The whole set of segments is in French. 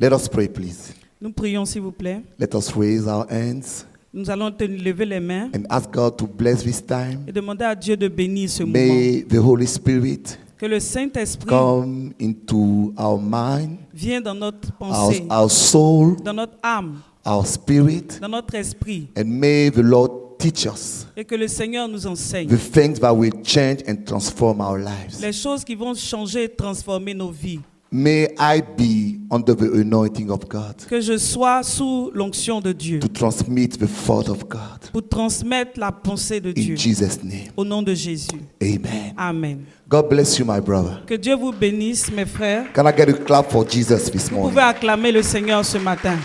Let us pray, please. Nous prions, s'il vous plaît. Let us raise our hands Nous allons lever les mains and ask God to bless this time. et demander à Dieu de bénir ce moment. May the Holy Spirit Que le Saint-Esprit come into our mind, vienne dans notre pensée, our soul, dans notre âme, our spirit, dans notre esprit, and may the Lord teach us et que le Seigneur nous enseigne the things that will change and transform our lives. les choses qui vont changer et transformer nos vies. May I be under the anointing of God Que je sois sous l'onction de Dieu to transmit the thought of God. pour transmettre la pensée de Dieu. In Jesus' name, Au nom de Jésus. amen. Amen. God bless you, my brother. Que Dieu vous bénisse, mes frères. Can I get a clap for Jesus this Vous morning? pouvez acclamer le Seigneur ce matin.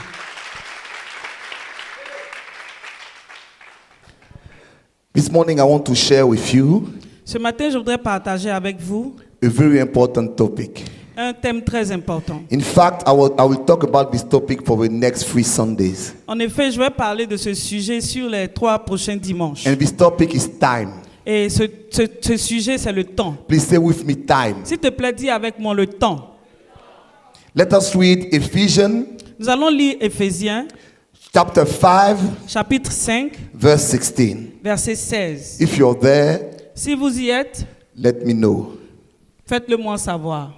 This morning, I want to share with you Ce matin, je voudrais partager avec vous a very important topic. un thème très important. In fact, I will talk about this topic for the next 3 Sundays. En effet, je vais parler de ce sujet sur les 3 prochains dimanches. And this topic is time. Et ce sujet, c'est le temps. Please say with me, time. S'il te plaît, dis avec moi le temps. Let us read Ephesians Nous allons lire Éphésiens, chapter 5, chapitre 5, verse 16. verset 16. If you're there, Si vous y êtes, let me know. faites-le moi savoir.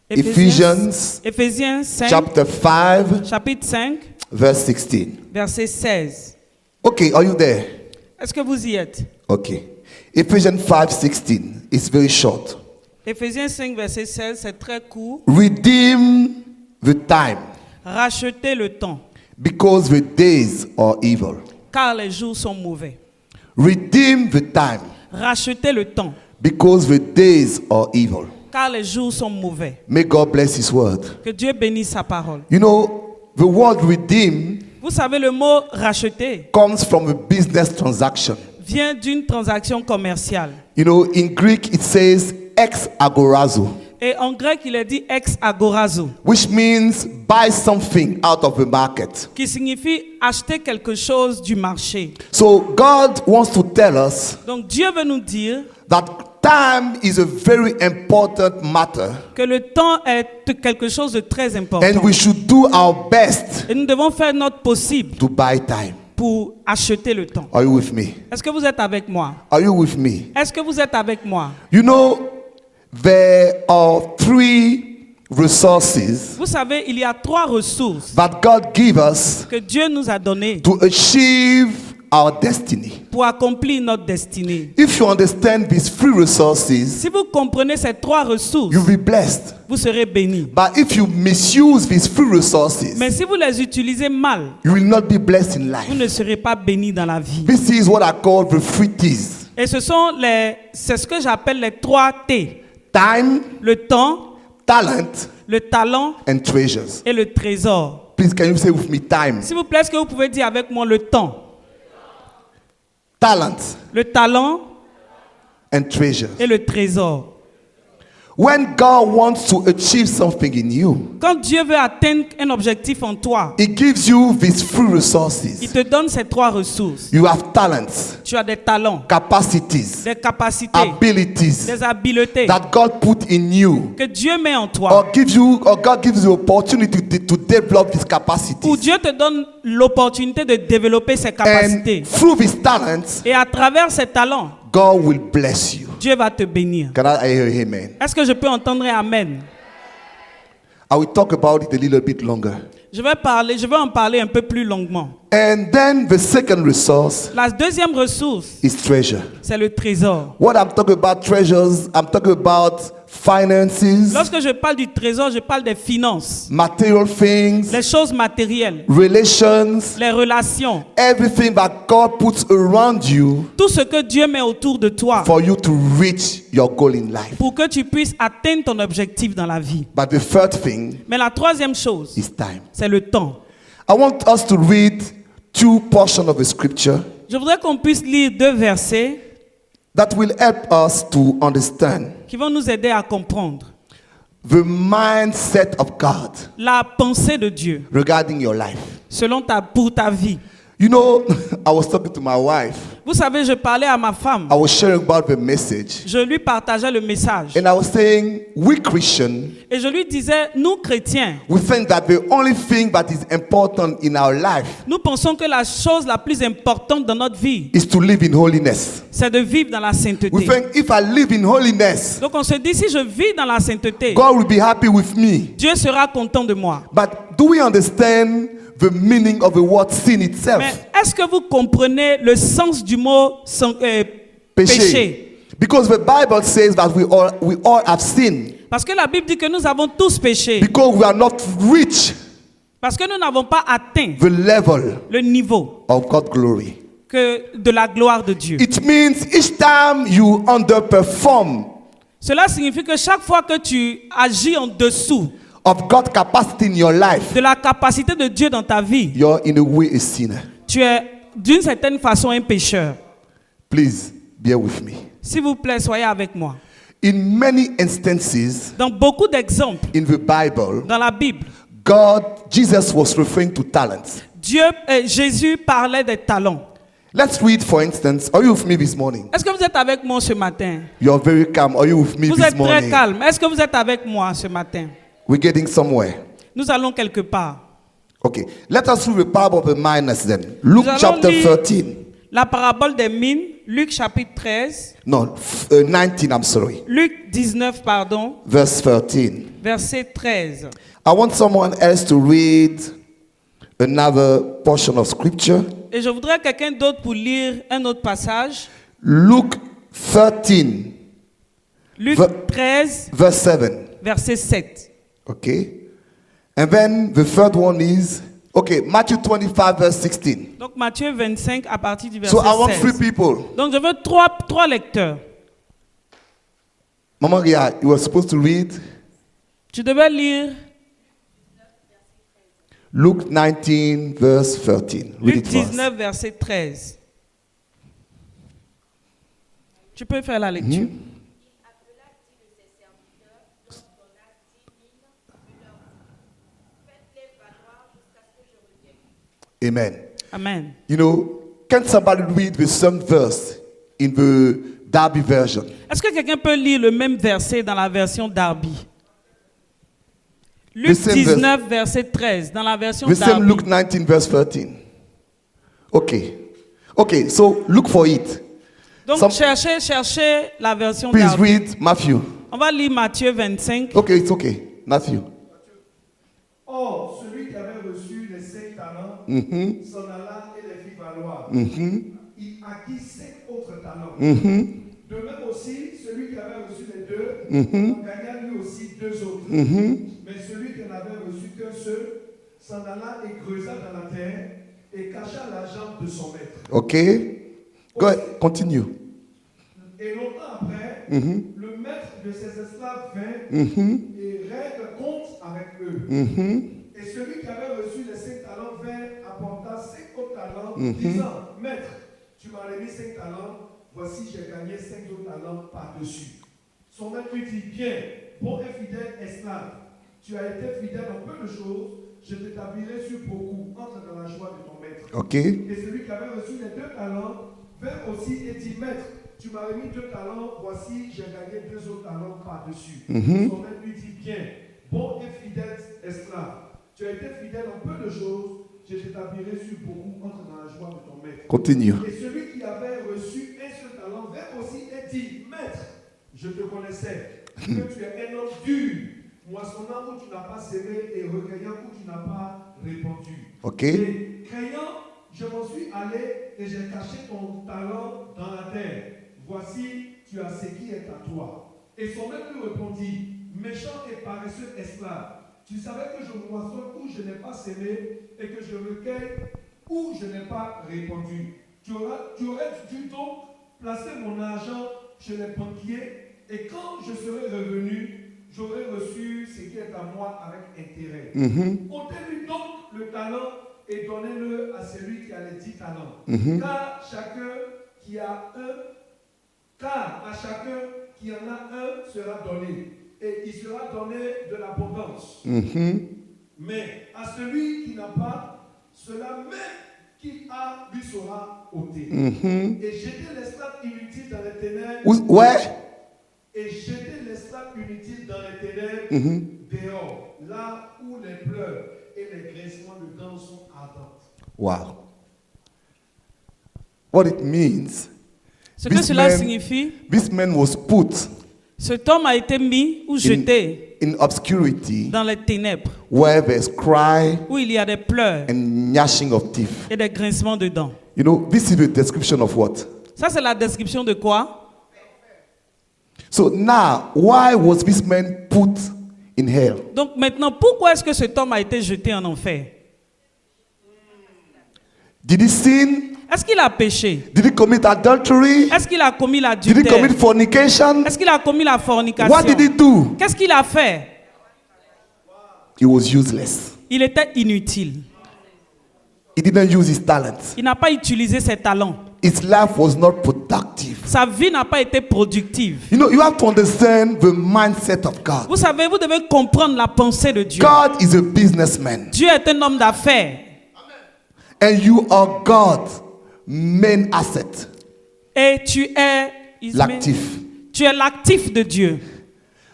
Ephesians Éphésiens 5, chapter 5, chapitre 5, verse 16. verset 16. Okay, are you there? Est-ce que vous y êtes? Okay. Ephesians 5, 16. It's very short. Éphésiens 5, verset 16, c'est très court. Redeem the time, Rachetez le temps, because the days are evil. car les jours sont mauvais. Redeem the time, Rachetez le temps, because the days are evil. car les jours sont mauvais. May God bless His word. Que Dieu bénisse sa parole. You know, the word redeem Vous savez, le mot racheter comes from a business transaction. vient d'une transaction commerciale. You know, in Greek it says ex agorazo, Et en grec, il est dit ex agorazo, which means buy something out of the market. qui signifie acheter quelque chose du marché. So God wants to tell us Donc Dieu veut nous dire that time is a very important matter, que le temps est quelque chose de très important. and we should do our best Et nous devons faire notre possible to buy time. pour acheter le temps. Are you with me? Est-ce que vous êtes avec moi? Are you with me? Est-ce que vous êtes avec moi? You know, there are 3 resources Vous savez, il y a 3 ressources that God gives us que Dieu nous a données to achieve our destiny. pour accomplir notre destinée. If you understand these 3 resources, Si vous comprenez ces 3 ressources, you'll be blessed. vous serez bénis. But if you misuse these 3 resources, Mais si vous les utilisez mal, you will not be blessed in vous life. ne serez pas bénis dans la vie. This is what I call the 3 T's. Et c'est ce que j'appelle les 3 T. Time, Le temps, talent, le talent and treasures. et le trésor. Please, can you say with me time? S'il vous plaît, est-ce que vous pouvez dire avec moi le temps, Talent le talent and treasures. et le trésor? When God wants to achieve something in you, Quand Dieu veut atteindre un objectif en toi, He gives you these 3 il resources. te donne ces 3 ressources. You have talents, Tu as des talents, capacities, des capacités, abilities des habiletés that God put in you, que Dieu met en toi. or God gives you opportunity to develop these Où capacities. Dieu te donne l'opportunité de développer ces capacités. And through these talents, Et à travers ces talents, God will bless you. Dieu va te bénir. Can I hear amen? Est-ce que je peux entendre un amen? I will talk about it a little bit longer. Je vais en parler un peu plus longuement. And then the second resource La deuxième ressource, is treasure. c'est le trésor. What I'm talking about treasures, I'm talking about finances, Lorsque je parle du trésor, je parle des finances, material things, les choses matérielles, relations, les relations, everything that God puts around you tout ce que Dieu met autour de toi for you to reach your goal in life. pour que tu puisses atteindre ton objectif dans la vie. But the third thing Mais la troisième chose, is time. c'est le temps. I want us to read 2 portions of the scripture Je voudrais qu'on puisse lire 2 versets that will help us to understand qui vont nous aider à comprendre the mindset of God la pensée de Dieu regarding your life. pour ta vie. You know, I was talking to my wife. Vous savez, je parlais à ma femme. I was sharing about the message. Je lui partageais le message. And I was saying, we Christians, Et je lui disais, nous chrétiens, we think that the only thing that is important in our life nous pensons que la chose la plus importante dans notre vie, is to live in holiness. c'est de vivre dans la We sainteté. think if I live in holiness, Donc on se dit, si je vis dans la sainteté, God will be happy with me. Dieu sera content de moi. But do we understand the meaning of the word sin itself? Mais est-ce que vous comprenez le sens du mot péché? Because the Bible says that we all have sinned. Parce que la Bible dit que nous avons tous péché. Because we are not reached Parce que nous n'avons pas atteint the level le niveau of God's glory. que de la gloire de Dieu. It means each time you underperform Cela signifie que chaque fois que tu agis en dessous of God's capacity in your life, de la capacité de Dieu dans ta vie, you're in a way a sinner. tu es d'une certaine façon un pécheur. Please bear with me. S'il vous plaît, soyez avec moi. In many instances Dans beaucoup d'exemples in the Bible, dans la Bible, Jesus was referring to talents. Jésus parlait des talents. Let's read, for instance, are you with me this morning? Est-ce que vous êtes avec moi ce matin? You're very calm. Are you with me Vous this êtes très morning? calme. Est-ce que vous êtes avec moi ce matin? We're getting somewhere. Nous allons quelque part. Okay, let us read the parable of the minas then. Luke Nous allons chapter lire 13. La parabole des mines, Luc chapitre 13. No, 19, I'm sorry. Luc 19, pardon, Verse 13. verset 13. I want someone else to read another portion of scripture. Et je voudrais quelqu'un d'autre pour lire un autre passage. Luke 13, Luc 13, verse 7. verset 7. Okay. And then the third one is, okay, Matthew 25, verse 16. Donc Matthieu 25 à partir du verset So I want 3 16. people. Donc je veux trois lecteurs. Mama Ria, you were supposed to read Tu devais lire Luke 19, verse 13. Read Luc it for us. 19, verset 13. Tu peux faire la lecture. Amen. Amen. You know, can somebody read the same verse in the Darby version? Est-ce que quelqu'un peut lire le même verset dans la version Darby? Luc same 19, verset 13, dans la version The same Darby. Luke 19, verse 13. Okay. Okay, so look for it. Donc Some- cherchez la version Please Darby. read Matthew. On va lire Matthieu 25. Okay, it's okay. Matthew. Or, celui qui avait reçu les 5 talents s'en alla et les fit valoir. Il acquit 5 autres talents. De même aussi, celui qui avait reçu les 2 en gagna lui aussi 2 autres. Mais celui qui n'avait reçu qu'un seul s'en alla et creusa dans la terre et cacha l'argent de son maître. Okay. Go ahead. Continue. Et longtemps après, le maître de ses esclaves vint et règle compte avec eux. Et celui qui avait reçu les 5 talents vint apporta 5 autres talents, disant, Maître, tu m'as remis 5 talents, voici j'ai gagné 5 autres talents par-dessus. Son maître lui dit, bien, bon et fidèle esclave, tu as été fidèle en peu de choses, je t'établirai sur beaucoup, entre dans la joie de ton maître. Okay. Et celui qui avait reçu les 2 talents vint aussi et dit, Maître, tu m'as remis 2 talents, voici j'ai gagné 2 autres talents par-dessus. Son maître lui dit, bien, bon et fidèle esclave, tu as été fidèle en peu de choses, je t'établirai sur beaucoup, entre dans la joie de ton maître. Continue. Et celui qui avait reçu un seul talent vint aussi et dit, Maître, je te connaissais, que tu es un homme dur, moissonnant où tu n'as pas sémé et recueillant où tu n'as pas répandu. Okay. Et craignant, je m'en suis allé et j'ai caché ton talent dans la terre. Voici, tu as ce qui est à toi. Et son maître lui répondit, méchant et paresseux esclave, tu savais que je moissonne où je n'ai pas sémé et que je recueille où je n'ai pas répandu. Tu aurais dû donc placer mon argent chez les banquiers et quand je serai revenu, j'aurai reçu ce qui est à moi avec intérêt. Ôtez-lui donc le talent et donnez-le à celui qui a les 10 talents. Car à chacun qui en a un sera donné, et il sera donné de l'abondance. Mais à celui qui n'a pas, cela même qui a lui sera ôté. Et jeter l'esclave inutile dans les ténèbres. Where? Et jeter l'esclave inutile dans les ténèbres dehors, là où les pleurs et les grincements de dents sont ardents. Wow. What it means, Ce que cela signifie, this man was put cet homme a été mis ou jeté in obscurity dans les ténèbres, where there's cry où il y a des pleurs and gnashing of teeth. et des grincements de dents. You know, this is the description of what? Ça, c'est la description de quoi? So now, why was this man put in hell? Donc maintenant, pourquoi est-ce que cet homme a été jeté en enfer? Did he sin? Est-ce qu'il a péché? Did he commit adultery? Est-ce qu'il a commis Did he l'adultère? commit fornication? Est-ce qu'il a commis la fornication? What did he do? Qu'est-ce qu'il a fait? He was useless. Il était inutile. He didn't use his talents. Il n'a pas utilisé ses talents. His life was not productive. Sa vie n'a pas été productive. You know, you have to understand the mindset of God. Vous savez, vous devez comprendre la pensée de Dieu. God is a businessman, Dieu est un homme d'affaires. and you are God's main asset. Et tu es L'actif. Tu es l'actif de Dieu.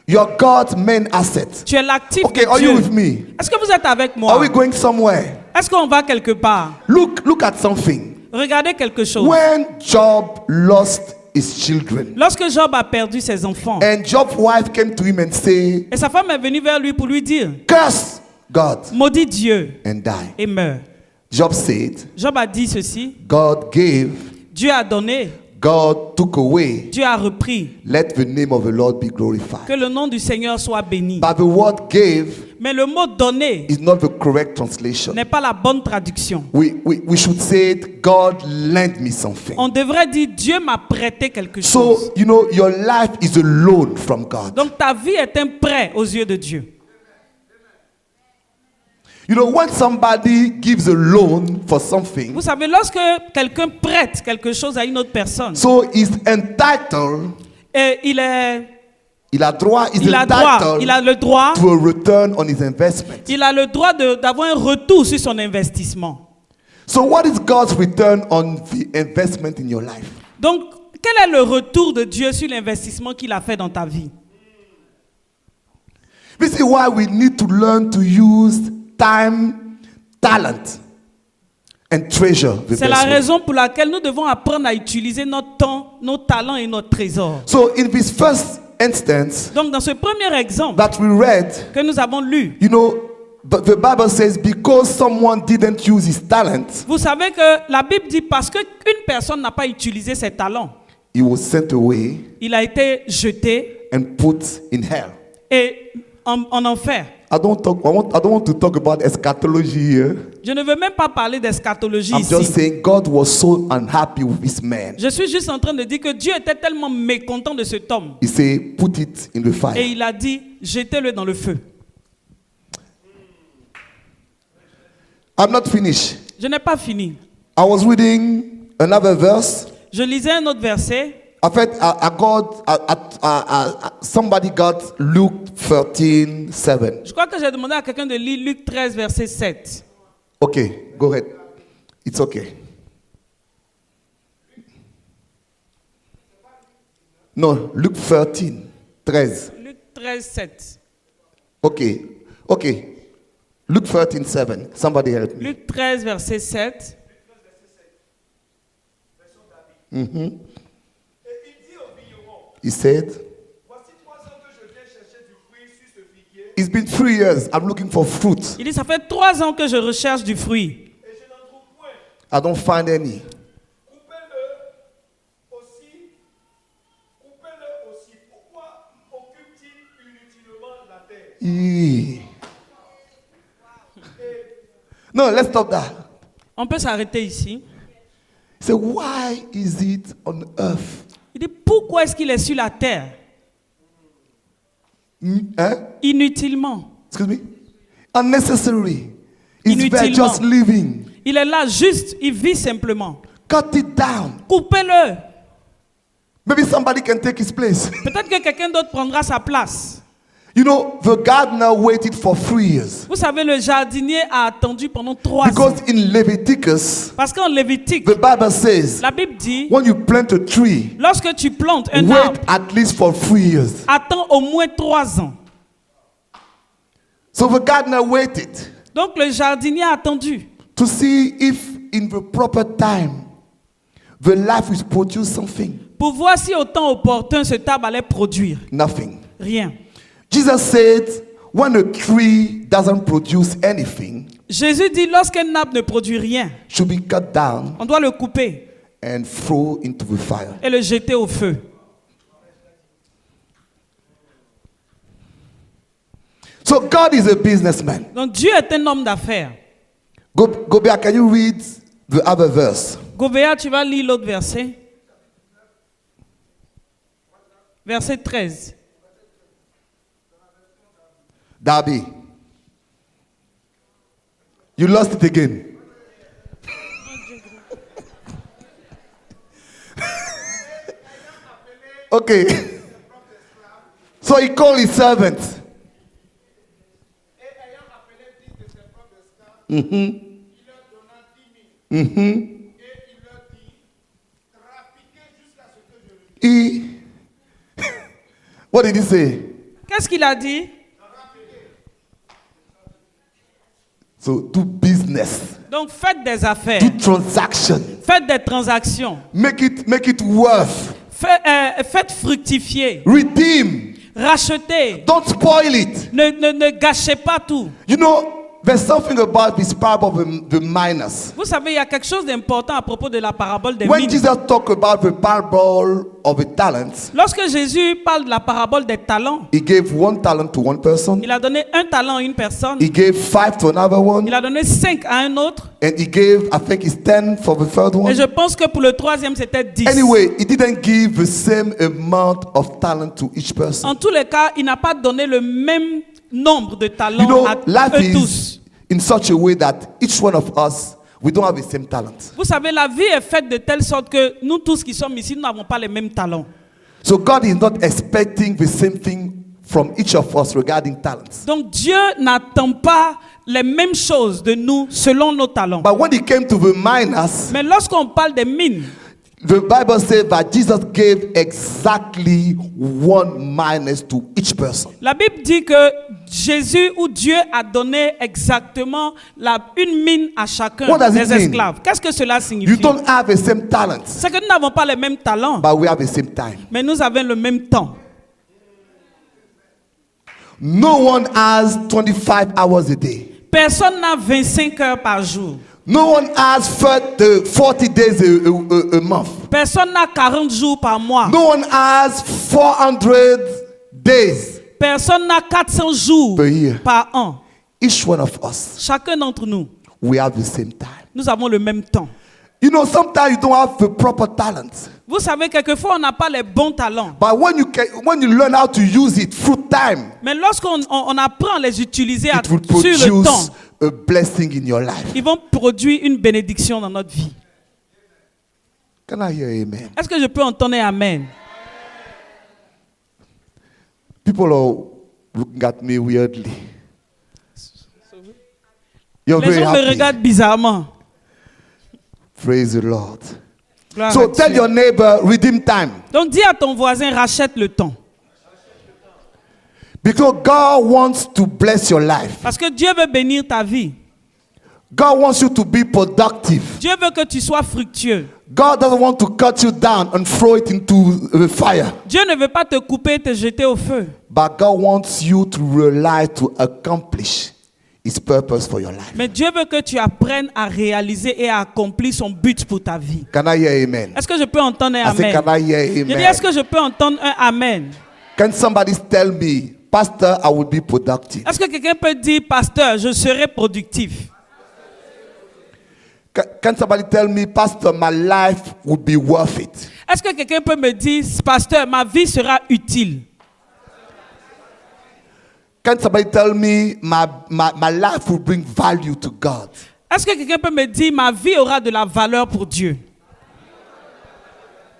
You are God's main asset. Tu es l'actif Okay, de are Dieu. you with me? Est-ce que vous êtes avec moi? Are we going somewhere? Est-ce qu'on va quelque part? Look at something. Regardez quelque chose. When Job lost his children, Lorsque Job a perdu ses enfants, and Job's wife came to him and said, et sa femme est venue vers lui pour lui dire, "Curse God maudit Dieu and die." et meurt. Job said, Job a dit ceci, God gave, Dieu a donné, God took away. Dieu a repris. Let the name of the Lord be glorified. Que le nom du Seigneur soit béni. But the word gave Mais le mot donner is not the correct translation. n'est pas la bonne traduction. We should say it, God lent me something. On devrait dire Dieu m'a prêté quelque chose. So, you know, your life is a loan from God. Donc ta vie est un prêt aux yeux de Dieu. You know, when somebody gives a loan for something, Vous savez, lorsque quelqu'un prête quelque chose à une autre personne, so he's entitled, et il a entitled le droit, to a return on his investment. il a le droit d'avoir un retour sur son investissement. So what is God's return on the investment in your life? Donc, quel est le retour de Dieu sur l'investissement qu'il a fait dans ta vie? This is why we need to learn to use time, talent, and treasure. The C'est la best way. raison pour laquelle nous devons apprendre à utiliser notre temps, nos talents et notre trésor. So in this first instance Donc, dans ce premier exemple that we read, que nous avons lu, you know, but the Bible says because someone didn't use his talent, vous savez que la Bible dit parce qu'une personne n'a pas utilisé ses talents, he was sent away il a été jeté and put in hell. et en enfer. I don't want to talk about eschatology here. Je ne veux même pas parler d'eschatologie I'm ici. just saying God was so unhappy with this man. Je suis juste en train de dire que Dieu était tellement mécontent de cet homme. He said, put it in the Et fire. il a dit, jetez-le dans le feu. I'm not finished. Je n'ai pas fini. I was reading another verse. Je lisais un autre verset. En fait, somebody got Luke 13:7. Je crois que j'ai demandé à quelqu'un de lire Luc 13, verset 7. Okay, go ahead. It's okay. No, Luke 13. Luc 13, 7. Okay. Luke 13:7. Somebody help me. Luc 13, verset 7. He said, Voici 3 ans que je viens chercher du fruit sur ce figuier it's been 3 years. I'm looking for fruit. Il dit, ça fait 3 ans que je recherche du fruit. et je n'en trouve point. I don't find any. Coupez-le aussi. Pourquoi occupe-t-il inutilement la terre? Eee. No, let's stop that. On peut s'arrêter ici. So why is it on earth? Il dit, pourquoi est-ce qu'il est sur la terre? Hein? Inutilement. Excuse me? Unnecessary. It's there Inutilement. just living. Il est là juste, il vit simplement. Cut it down. Coupez-le. Maybe somebody can take his place. Peut-être que quelqu'un d'autre prendra sa place. You know, the gardener waited for 3 years. Vous savez, le jardinier a attendu pendant 3 ans. Because in Leviticus, Parce qu'en Lévitique, the Bible says, la Bible dit, when you plant a tree, lorsque tu plantes un wait arbre, at least for 3 years. attends au moins 3 ans. So the gardener waited Donc le jardinier a attendu to see if in the proper time the life will produce something. pour voir si au temps opportun cet arbre allait produire. Nothing. Rien. Jesus said, when a tree doesn't produce anything, Jésus dit, lorsqu'un arbre ne produit rien, it should be cut down on doit le couper and throw into the fire. et le jeter au feu. So God is a businessman. Donc Dieu est un homme d'affaires. Go back, can you read the other verse? Gobéa, tu vas lire l'autre verset. Verset 13. Darby. You lost it again. Okay. So he called his servant. He, what did he say? Qu'est-ce qu'il a dit? So do business, Donc faites des affaires, do transaction, faites des transactions, make it worth, faites fructifier, redeem, rachetez, don't spoil it. ne gâchez pas tout. You know, there's something about this parable of the miners. Vous savez, il y a quelque chose d'important à propos de la parabole des When mines. Jesus talked about the parable of the talents, Lorsque Jésus parle de la parabole des talents, he gave 1 talent to one person, il a donné 1 talent à une personne, he gave 5 to another one, il a donné 5 à un autre, and he gave, I think it's 10 for the third et one. je pense que pour le troisième, c'était 10. Anyway, he didn't give the same amount of talent to each person. En tous les cas, il n'a pas donné le même nombre de talents You know, à life eux is tous. in such a way that each one of us, we don't have the same talent. Vous savez, la vie est faite de telle sorte que nous tous qui sommes ici, nous n'avons pas les mêmes talents. So God is not expecting the same thing from each of us regarding talents. Donc Dieu n'attend pas les mêmes choses de nous selon nos talents. But when it came to the miners, Mais lorsqu'on parle des mines, the Bible says that Jesus gave exactly 1 minus to each person. la Bible dit que Jésus ou Dieu a donné exactement une mine à chacun What does it des mean? esclaves. Qu'est-ce que cela You signifie? don't have the same talents, C'est que nous n'avons pas les mêmes talents, but we have the same time. mais nous avons le même temps. No one has 25 hours a day. Personne n'a 25 heures par jour. No one has 40 days a month. Personne n'a 40 jours par mois. No one has 400 days. Personne n'a 400 jours Per year. par an. Each one of us, Chacun d'entre nous, we have the same time. nous avons le même temps. You know, sometimes you don't have the proper talents. Vous savez, quelquefois, on n'a pas les bons talents. But when you learn how to use it through time, Mais lorsqu'on on apprend à les utiliser it will sur le temps, produce a blessing in your life. ils vont produire une bénédiction dans notre vie. Can I hear amen? Est-ce que je peux entendre un amen? People are looking at me weirdly. You're Les very gens me happy. regardent bizarrement. Praise the Lord. Gloire à So Dieu. tell your neighbor, redeem time. Donc dis à ton voisin, rachète le temps. Because God wants to bless your life. Parce que Dieu veut bénir ta vie. God wants you to be productive. Dieu veut que tu sois fructueux. God doesn't want to cut you down and throw it into the fire. Dieu ne veut pas te couper et te jeter au feu. But God wants you to rely to accomplish His purpose for your life. Mais Dieu veut que tu apprennes à réaliser et à accomplir son but pour ta vie. Can I hear amen? Est-ce que je peux entendre un I say, amen? can I hear Je dis, amen? est-ce que je peux entendre un amen? Can somebody tell me, Pastor, I will be productive? Est-ce que quelqu'un peut dire, pasteur, je serai productif? Can somebody tell me, Pastor, my life would be worth it? Est-ce que quelqu'un peut me dire, pasteur, ma vie sera utile? Can somebody tell me, my life will bring value to God? Est-ce que quelqu'un peut me dire, ma vie aura de la valeur pour Dieu?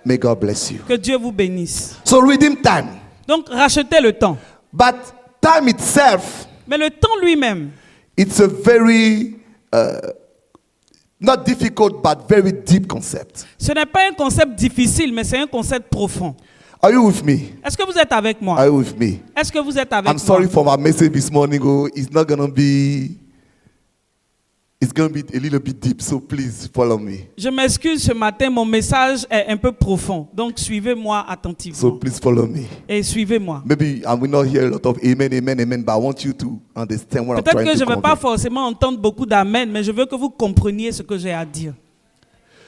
May God bless you. Que Dieu vous bénisse. So redeem time. Donc, rachetez le temps. But time itself, Mais le temps lui-même, it's a very, not difficult, but very deep concept. ce n'est pas un concept difficile, mais c'est un concept profond. Are you with me? Est-ce que vous êtes avec Are moi? you with me? Est-ce que vous êtes avec I'm sorry moi? for my message this morning. Oh, it's going to be a little bit deep, so please follow me. Je m'excuse ce matin, mon message est un peu profond. Donc suivez-moi So attentivement. please follow me. Et suivez-moi. Maybe I will not hear a lot of amen, amen, amen, but I want you to understand what I'm Peut-être trying que je to ne vais pas convey. forcément entendre beaucoup d'amen, mais je veux que vous compreniez ce que j'ai à dire.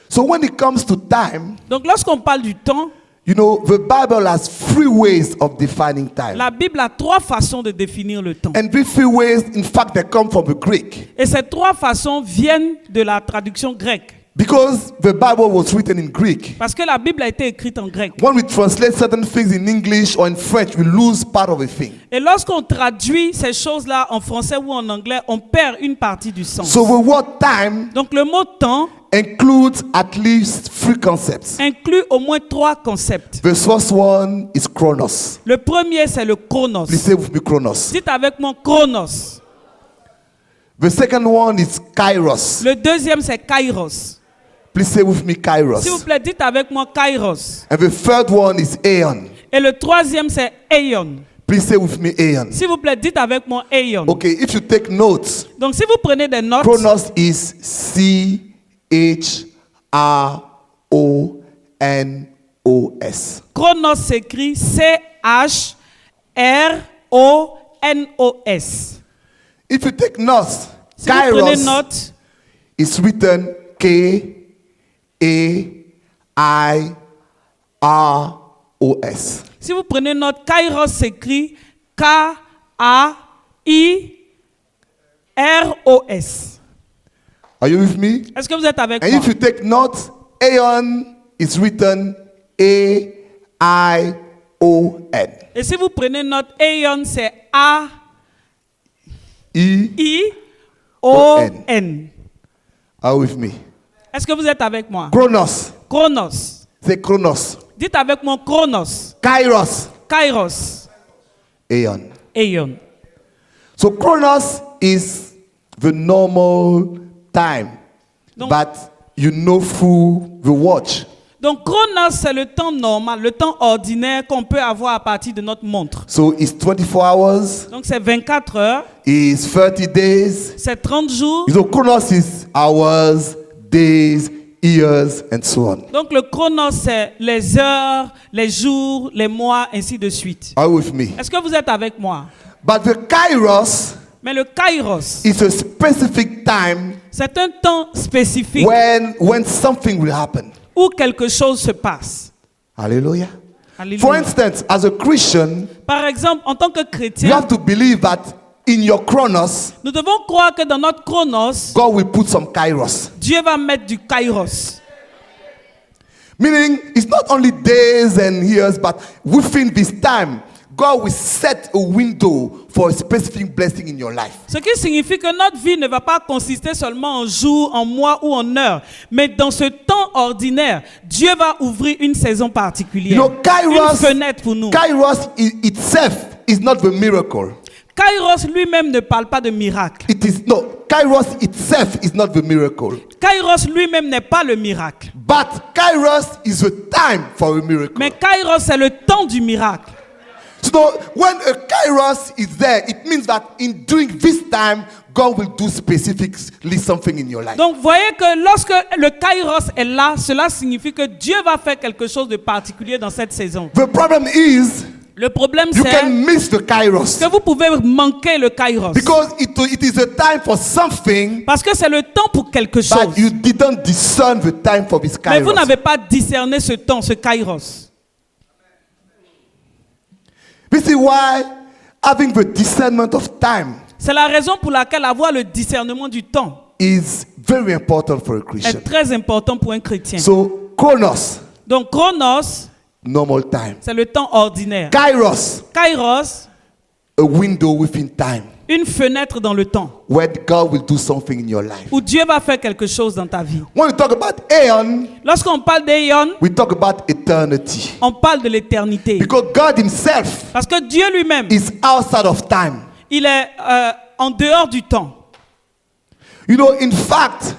So when it comes to time, Donc lorsqu'on parle du temps, you know, the Bible has three ways of defining time. la Bible a trois façons de définir le temps. And these three ways, in fact, they come from the Greek. Et ces trois façons viennent de la traduction grecque. Because the Bible was written in Greek. Parce que la Bible a été écrite en grec. When we translate certain things in English or in French, we lose part of a thing. Et lorsqu'on traduit ces choses-là en français ou en anglais, on perd une partie du sens. So the word time Donc le mot temps includes at least three concepts. inclut au moins trois concepts. The first one is chronos. Le premier, c'est le chronos. Please say with me chronos. Dites avec moi chronos. The second one is kairos. Le deuxième, c'est kairos. Please say with me S'il vous kairos. plaît, dites avec moi kairos. And the third one is aeon. Et le troisième, c'est aeon. Please say with me aeon. S'il vous plaît, dites avec moi aeon. Okay, if you take notes, Donc si vous prenez des notes, chronos is C-H-R-O-N-O-S. chronos s'écrit C-H-R-O-N-O-S. If you take notes, Si vous prenez kairos note, is written K-A-I-R-O-S. si vous prenez note, kairos s'écrit K-A-I-R-O-S. Are you with me? Est-ce que vous êtes avec And moi? if you take notes, aeon is written A-I-O-N. Et si vous prenez note, aeon, c'est A-I-O-N. Are you with me? Est-ce que vous êtes avec moi? Chronos. Chronos. Say chronos. Dites avec moi chronos. Kairos. Kairos. Aeon. Aeon. So chronos is the normal time, Donc- but you know through the watch. Donc chronos, c'est le temps normal, le temps ordinaire qu'on peut avoir à partir de notre montre. So it's 24 hours, Donc c'est 24 heures, it's 30 days. c'est 30 jours. You know, chronos is hours, days, years, and so on. Donc le chronos, c'est les heures, les jours, les mois, ainsi de suite. Are you with me? Est-ce que vous êtes avec moi? But the kairos Mais le kairos, is a specific time c'est un temps spécifique when something will happen. où quelque chose se passe. Hallelujah. Alléluia. For instance, as a Christian, Par exemple, en tant que you chrétien, have to believe that in your chronos, nous devons croire que dans notre chronos, God will put some kairos. Dieu va mettre du kairos. Meaning, it's not only days and years, but within this time, God will set a window for a specific blessing in your life. Ce qui signifie que notre vie ne va pas consister seulement en jours, en mois ou en heures, mais dans ce temps ordinaire, Dieu va ouvrir une saison particulière, You know, une fenêtre pour nous. Kairos itself is not the miracle. Kairos lui-même ne parle pas de miracle. Kairos itself is not the miracle. Kairos lui-même n'est pas le miracle. But Kairos is a time for a miracle. Mais Kairos, c'est le temps du miracle. So when a Kairos is there, it means that during this time, God will do specifically something in your life. Donc, voyez que lorsque le Kairos est là, cela signifie que Dieu va faire quelque chose de particulier dans cette saison. The problem is, Le problème, you c'est can miss the Kairos. que vous pouvez manquer le Kairos. Because it is a time for something, Parce que c'est le temps pour quelque chose. but you didn't discern the time for this Mais vous Kairos. n'avez pas discerné ce temps, ce Kairos. This is why having the discernment of time C'est la raison pour laquelle avoir le discernement du temps is very important for a Christian. est très important pour un chrétien. So, chronos, Donc, chronos, normal time. c'est le temps ordinaire. Kairos, Kairos, a window within time. Une fenêtre dans le temps where God will do something in your life. où Dieu va faire quelque chose dans ta vie. When we talk about aeon, Lorsqu'on parle d'éon, we talk about eternity. on parle de l'éternité. Because God himself Parce que Dieu lui-même, is outside of time. il est en dehors du temps. You know, in fact,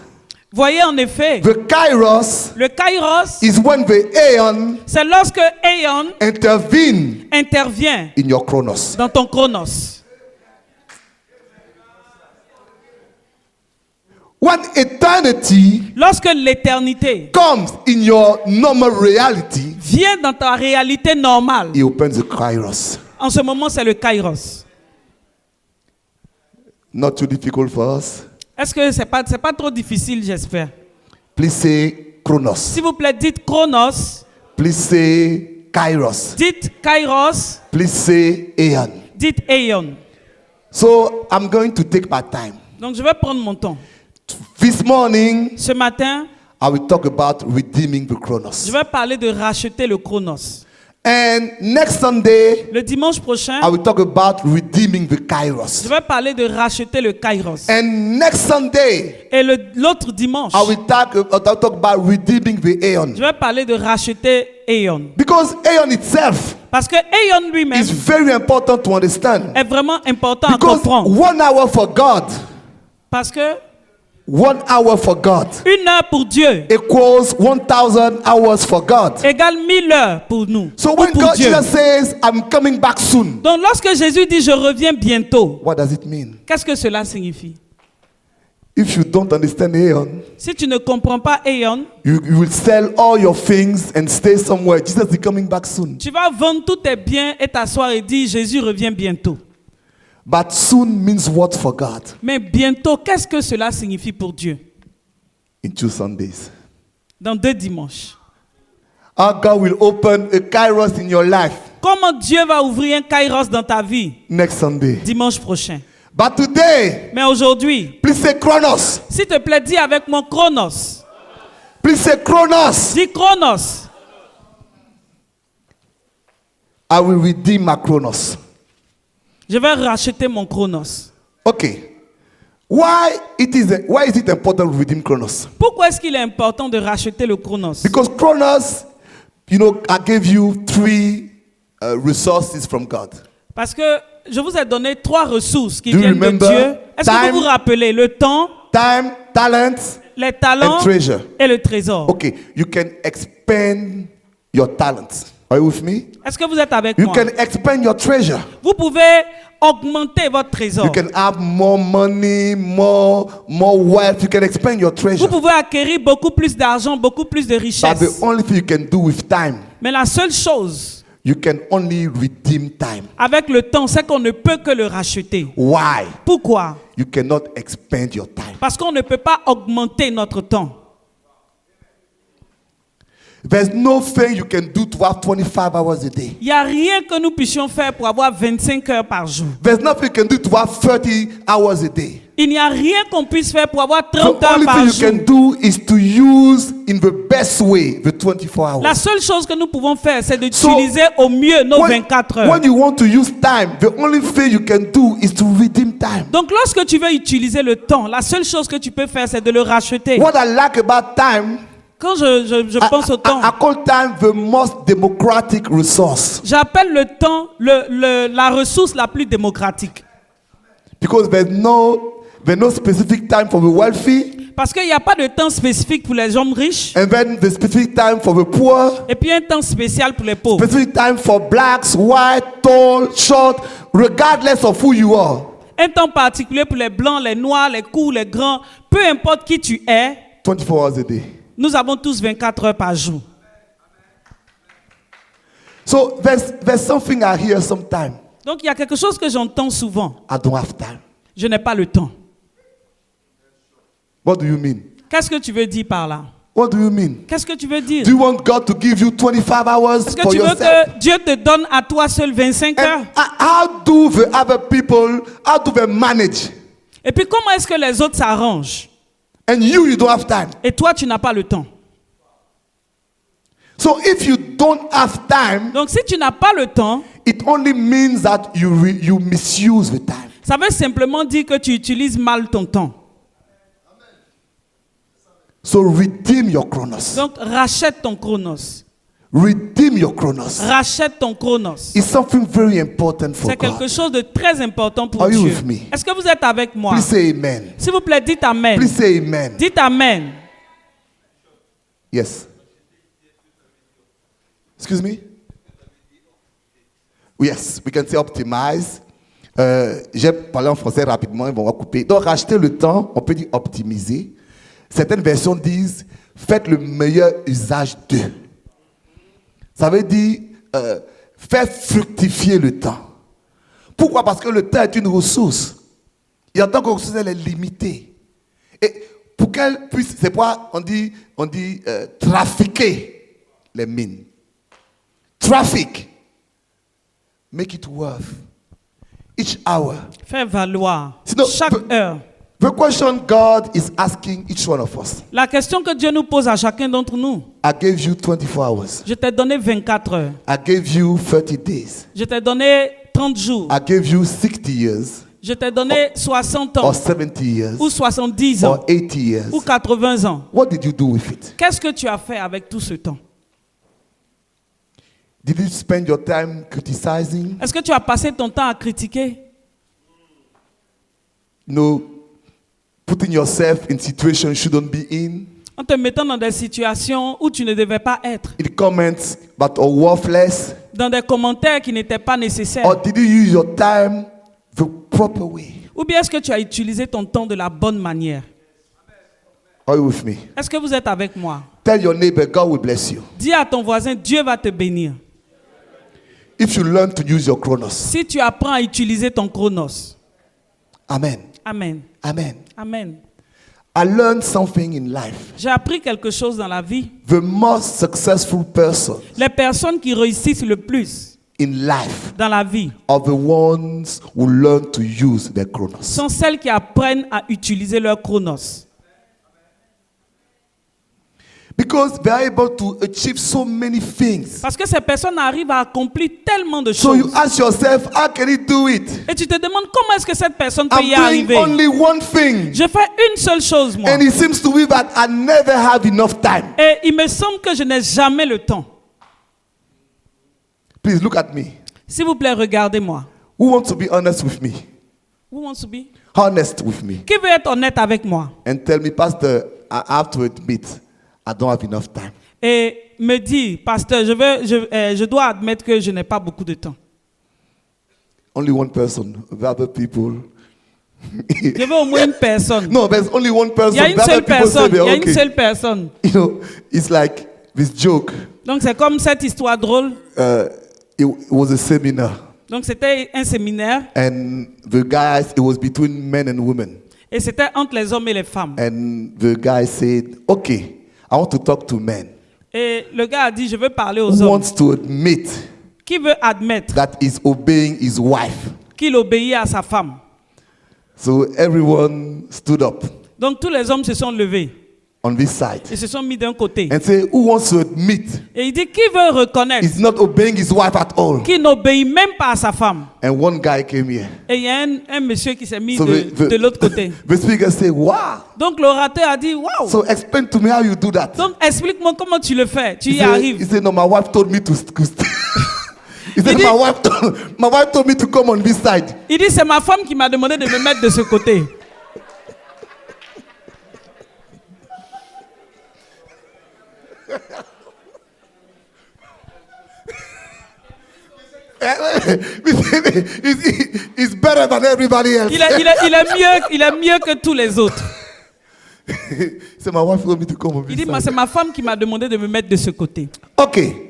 Voyez en effet, the kairos le kairos, is when the aeon c'est lorsque éon intervene intervient in your chronos. dans ton chronos. When eternity Lorsque l'éternité comes in your normal reality, vient dans ta réalité normale, he opens the kairos. en ce moment c'est le kairos. Not too difficult for us. Est-ce que c'est pas trop difficile, j'espère? Please say chronos. S'il vous plaît, dites chronos, Please say kairos. dites kairos, Please say aeon. dites éon. So I'm going to take my time. Donc je vais prendre mon temps. This morning, Ce matin, I will talk about redeeming the je chronos. vais parler de racheter le chronos. And next Sunday, Le dimanche prochain, I will talk about redeeming the je kairos. vais parler de racheter le kairos. And next Sunday, Et l'autre dimanche, I will talk about redeeming the aeon. je vais parler de racheter éon. Because aeon itself Parce que éon lui-même is very important to understand. est vraiment important à Because comprendre. 1 hour for God, Parce que 1 hour for God 1 heure pour Dieu equals 1,000 hours for God. égale 1000 heures pour nous. So ou when pour God Dieu. Jesus says, I'm coming back soon, Donc lorsque Jésus dit je reviens bientôt, what does it mean? qu'est-ce que cela signifie? If you don't understand aeon, Si tu ne comprends pas éon, you will sell all your things and stay somewhere. Jesus is coming back soon. tu vas vendre tous tes biens et t'asseoir et dire Jésus revient bientôt. But soon means what for God? Mais bientôt, qu'est-ce que cela signifie pour Dieu? In 2 Sundays. Dans 2 dimanches. How God will open a kairos in your life Comment Dieu va ouvrir un kairos dans ta vie next Sunday. dimanche prochain? But today, Mais aujourd'hui, please say chronos. s'il te plaît, dis avec mon chronos. Please say chronos. Dis chronos. I will redeem my chronos. Je vais racheter mon chronos. Okay. Why is it important to redeem chronos? Pourquoi est-ce qu'il est important de racheter le chronos? Because chronos, you know, I gave you 3 resources from God. Parce que je vous ai donné 3 ressources qui Do you viennent de remember? Dieu. Est-ce que Time. vous vous rappelez le temps, Time, talent, les talents and treasure. et le trésor? Okay, you can expand your talents. Are you with me? Est-ce que vous êtes avec You moi? can expand your treasure. Vous pouvez augmenter votre trésor. You can have more money, more wealth. You can expand your Vous treasure. pouvez acquérir beaucoup plus d'argent, beaucoup plus de But richesse. the only thing you can do with time, Mais la seule chose you can only redeem time. avec le temps, c'est qu'on ne peut que le racheter. Why? Pourquoi? You cannot expand your time. Parce qu'on ne peut pas augmenter notre temps. There's no thing you can do to have 25 hours a day. Il n'y a rien que nous puissions faire pour avoir 25 heures par jour. There's nothing you can do to have 30 hours a day. Il n'y a rien qu'on puisse faire pour avoir The 30 heures only par thing you jour. can do is to use in the best way the 24 hours. La seule chose que nous pouvons faire, c'est d'utiliser au mieux nos 24 heures. when you want to use time, the only thing you can do is to redeem time. Donc lorsque tu veux utiliser le temps, la seule chose que tu peux faire, c'est de le racheter. What I like about time, Quand je pense au temps, I call time the most democratic resource j'appelle le temps la ressource la plus démocratique. because there's no specific time for the wealthy Parce qu'il n'y a pas de temps spécifique pour les hommes riches and then the specific time for the poor, et puis un temps spécial pour les pauvres. specific time for blacks, white, tall, short, regardless of who you are. Un temps particulier pour les blancs, les noirs, les courts, les grands. Peu importe qui tu es, 24 hours a day. nous avons tous 24 heures par jour. So there's something I hear sometimes. Donc il y a quelque chose que j'entends souvent. I don't have time. Je n'ai pas le temps. What do you mean? Qu'est-ce que tu veux dire par là? What do you mean? Qu'est-ce que tu veux dire? Do you want God to give you 25 hours Est-ce que for tu veux yourself? que Dieu te donne à toi seul 25 heures? And how do the other people, how do they manage? Et puis comment est-ce que les autres s'arrangent? And you don't have time. Et toi, tu n'as pas le temps. So if you don't have time, Donc si tu n'as pas le temps, it only means that you misuse the time. Ça veut simplement dire que tu utilises mal ton temps. So redeem your chronos. Donc, rachète ton chronos. Redeem your chronos. Rachète ton chronos. It's something very important for C'est quelque God. chose de très important pour Are you Dieu. with me? Est-ce que vous êtes avec moi? Please say amen. S'il vous plaît, dites Amen. Please say amen. Dites Amen. Yes. Excuse me? Yes, we can say optimize. J'ai parlé en français rapidement, ils vont couper. Donc, racheter le temps, on peut dire optimiser. Certaines versions disent faites le meilleur usage d'eux. Ça veut dire faire fructifier le temps. Pourquoi? Parce que le temps est une ressource. Et en tant que ressource, elle est limitée. Et pour qu'elle puisse, c'est pourquoi on dit trafiquer les mines. Traffic. Make it worth. Each hour. Faire valoir Sinon, chaque heure. The question God is asking each one of us. La question que Dieu nous pose à chacun d'entre nous. I gave you 24 hours. Je t'ai donné 24 heures. I gave you 30 days. Je t'ai donné 30 jours. I gave you 60 years. Je t'ai donné 60 ans. Or 70 years. Ou 70 ans. Or 80 years. Ou 80 ans. What did you do with it? Qu'est-ce que tu as fait avec tout ce temps? Did you spend your time criticizing? Est-ce que tu as passé ton temps à critiquer? No. Putting yourself in situations you shouldn't be in. En te mettant dans des situations où tu ne devais pas être. In comments that are worthless. Dans des commentaires qui n'étaient pas nécessaires. Or did you use your time the proper way? Ou bien est-ce que tu as utilisé ton temps de la bonne manière? Are you with me? Est-ce que vous êtes avec moi? Tell your neighbor, God will bless you. Dis à ton voisin, Dieu va te bénir. If you learn to use your chronos. Si tu apprends à utiliser ton chronos. Amen. Amen. Amen. Amen. I learned something in life. J'ai appris quelque chose dans la vie. The most successful person Les personnes qui réussissent le plus in life dans la vie are the ones who learn to use their chronos. sont celles qui apprennent à utiliser leur chronos. Because they are able to achieve so many things. Parce que ces personnes arrivent à accomplir tellement de So you choses. ask yourself, how can he do it? Et tu te demandes comment est-ce que cette personne peut I'm y doing arriver. only one thing. Je fais une seule chose, moi. And it seems to me that I never have enough time. Et il me semble que je n'ai jamais le temps. Please look at me. S'il vous plaît, regardez-moi. Who wants to be honest with me? Who wants to be? Honest with me. Qui veut être honnête avec moi? And tell me, Pastor, I have to admit, I don't have enough time. Et me dit, pasteur, je dois admettre que je n'ai pas beaucoup de temps. Only one person. The other people. Je veux au moins une personne. No, there's only one person. Il y a une The other seule people say personne. Il they're y a une okay. seule personne. You know, it's like this joke. Donc c'est comme cette histoire drôle. It was a seminar, Donc c'était un séminaire and the guys, it was between men and women. et c'était entre les hommes et les femmes. And the guy said, okay, I want to talk to men. Et le gars a dit, je veux parler aux Who hommes. wants to admit Qui veut admettre that he's obeying his wife? qu'il obéit à sa femme? So everyone stood up Donc tous les hommes se sont levés on this side et se sont mis d'un côté. and say, who wants to admit Et il dit, qui veut reconnaître he's not obeying his wife at all? qu'il n'obéit même pas à sa femme? And one guy came here. Et il y a un monsieur qui s'est mis So de l'autre côté. the speaker said, wow. Donc l'orateur a dit, waouh! So explain to me how you do that. Donc explique-moi comment tu le fais. Tu y He arrives. said, no, my wife told me to he said, Did he- my wife told me to come on this side. Il dit, c'est ma femme qui m'a demandé de me mettre de ce côté. He's better than everybody else. Il est mieux que tous les autres. So my wife told me to come on Il this dit, side. c'est ma femme qui m'a demandé de me mettre de ce côté. Okay.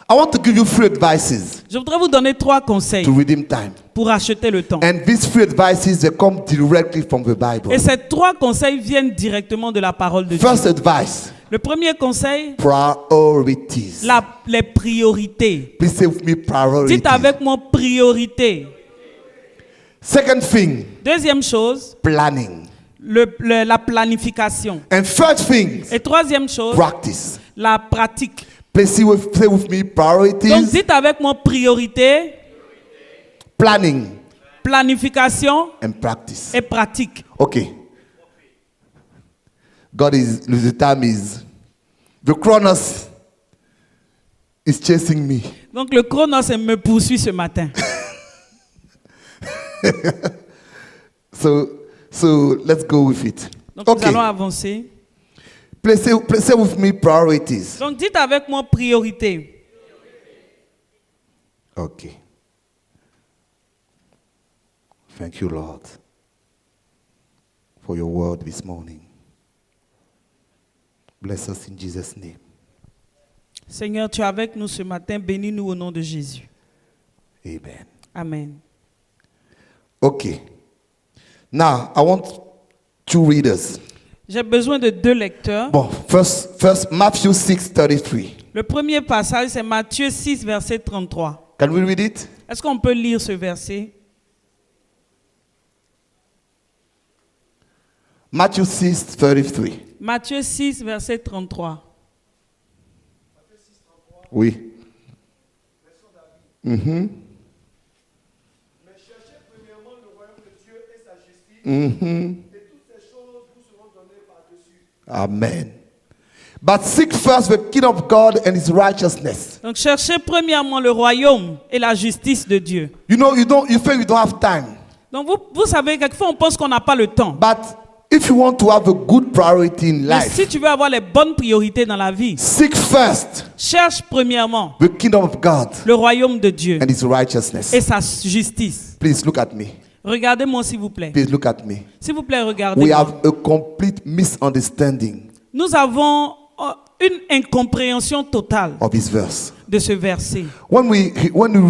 I want to give you 3 advices Je voudrais vous donner 3 conseils to redeem time. pour acheter le temps. And these 3 advices, they come directly from the Bible. Et ces 3 conseils viennent directement de la parole de Dieu. First advice, Le premier conseil, priorities. les priorités. Please say with me, priorities. Dites avec moi priorité. Second thing, Deuxième chose, planning. la planification. And third thing, Et troisième chose, practice. la pratique. Please say with me, Donc priorities, dites avec moi priorité, planning, planification and practice. et pratique. Okay. The time is, the Chronos is chasing me. Donc le chronos me poursuit ce matin. So let's go with it. Donc nous Okay. allons avancer. Please say with me priorities. Donc dites avec moi priorité. Okay. Thank you, Lord, for your word this morning. Bless us in Jesus' name. Seigneur, tu es avec nous ce matin. Bénis-nous au nom de Jésus. Amen. Amen. Okay. Now, I want two readers. J'ai besoin de 2 lecteurs. Bon, first Matthew 6:33. Le premier passage, c'est Matthieu 6, verset 33. Can we read it? Est-ce qu'on peut lire ce verset? Matthew 6:33. Matthieu 6, verset 33. Oui. Mais cherchez premièrement le royaume de Dieu et sa justice, et toutes ces choses vous seront données par-dessus. Amen. But seek first the kingdom of God and his righteousness. Donc cherchez premièrement le royaume et la justice de Dieu. You know, you think you don't have time. Donc vous savez, quelquefois on pense qu'on n'a pas le temps. But if you want to have a good priority in Mais life, si tu veux avoir les bonnes priorités dans la vie, seek first cherche premièrement the kingdom of God le royaume de Dieu and his righteousness. et sa justice. Please look at me. Regardez-moi s'il vous plaît. Please look at me. S'il vous plaît, We regardez-moi. have a complete misunderstanding Nous avons une incompréhension totale of this verse. de ce verset. When we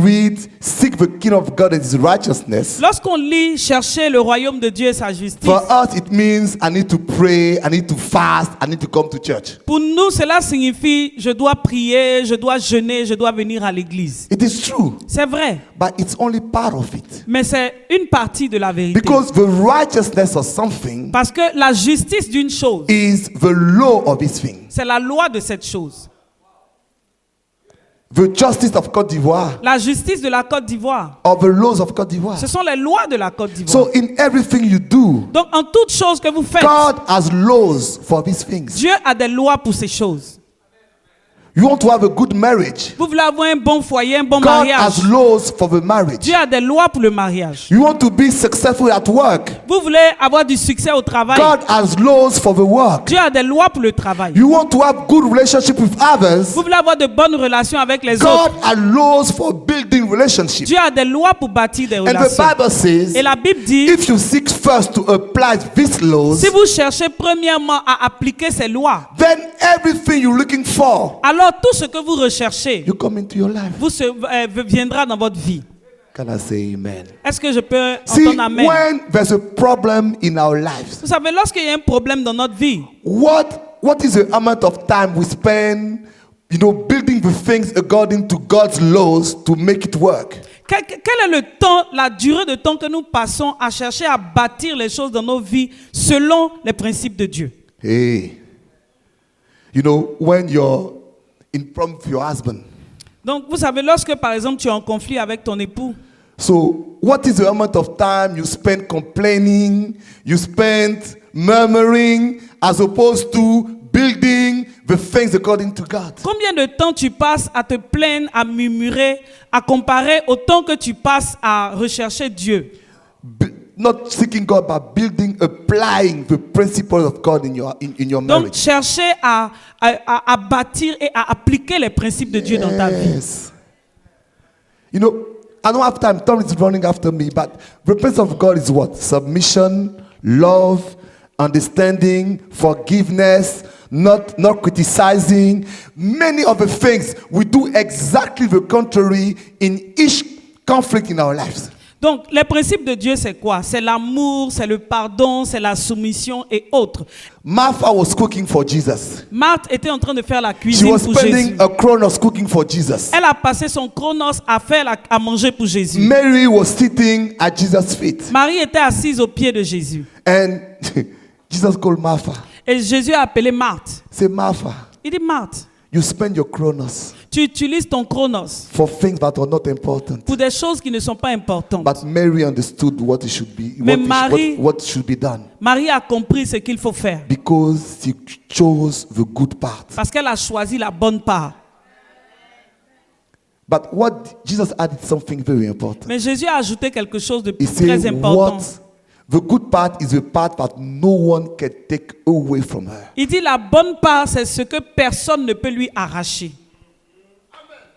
read, seek the kingdom of God and his righteousness, Lorsqu'on lit chercher le royaume de Dieu et sa justice, for us it means I need to pray, I need to fast, I need to come to church. pour nous cela signifie je dois prier, je dois jeûner, je dois venir à l'église. It is true, C'est vrai, but it's only part of it. mais c'est une partie de la vérité. Because the righteousness of something Parce que la justice d'une chose, is the law of this thing. c'est la loi de cette chose. The justice of Côte d'Ivoire, La justice de la Côte d'Ivoire, or the laws of Côte d'Ivoire. ce sont les lois de la Côte d'Ivoire. So in everything you do, Donc en toute chose que vous faites, God has laws for these things. Dieu a des lois pour ces choses. You want to have a good marriage, Vous voulez avoir un bon foyer, un bon God mariage. has laws for the marriage. Dieu a des lois pour le mariage. You want to be successful at work, Vous voulez avoir du succès au travail. God has laws for the work. Dieu a des lois pour le travail. You want to have good relationship with others, Vous voulez avoir de bonnes relations avec les God autres. has laws for building relationships. Dieu a des lois pour bâtir des And the relations. Bible says, Et la Bible dit, if you seek first to apply these laws, si vous cherchez premièrement à appliquer ces lois, then everything you're looking for, alors tout ce que vous recherchez you come into your life. viendra dans votre vie. Can I say amen? Est-ce que je peux See, entendre amen? when there's a problem in our lives, Vous savez, lorsqu'il y a un problème dans notre vie, what is the amount of time we spend, building the things according to God's laws to make it work? quel est le temps, la durée de temps que nous passons à chercher à bâtir les choses dans nos vies selon les principes de Dieu? Hey, when you're in problem with your husband, Donc, vous savez, lorsque, par exemple, tu es en conflit avec ton époux, so what is the amount of time you spend complaining, you spend murmuring, as opposed to building the things according to God? combien de temps tu passes à te plaindre, à murmurer, à comparer au temps que tu passes à rechercher Dieu? Not seeking God, but applying the principles of God in your Donc, marriage. chercher à bâtir et à appliquer les principes de Dieu dans ta vie. Yes. I don't have time. Tom is running after me, but the principle of God is what? Submission, love, understanding, forgiveness, not criticizing. Many of the things we do exactly the contrary in each conflict in our lives. Donc, les principes de Dieu, c'est quoi? C'est l'amour, c'est le pardon, c'est la soumission et autres. Martha was cooking for Jesus. Marthe était en train de faire la She cuisine was pour Jésus. spending a chronos cooking for Jesus. Elle a passé son chronos à faire à manger pour Jésus. Mary was sitting at Jesus' feet. Marie était assise aux pieds de Jésus. And Jesus called Martha. Et Jésus a appelé Marthe. Say, Martha, Il dit, Marthe, you spend your chronos Tu utilises ton chronos for things that are not important. pour des choses qui ne sont pas importantes. But Mary understood what it should be, Mais Marie- what should be done, Marie a compris ce qu'il faut faire because she chose the good part. parce qu'elle a choisi la bonne part. But what Jesus added something very important. Mais Jésus a ajouté quelque chose de He très said, important. the good part is the part that no one can take away from her. Il dit la bonne part, c'est ce que personne ne peut lui arracher.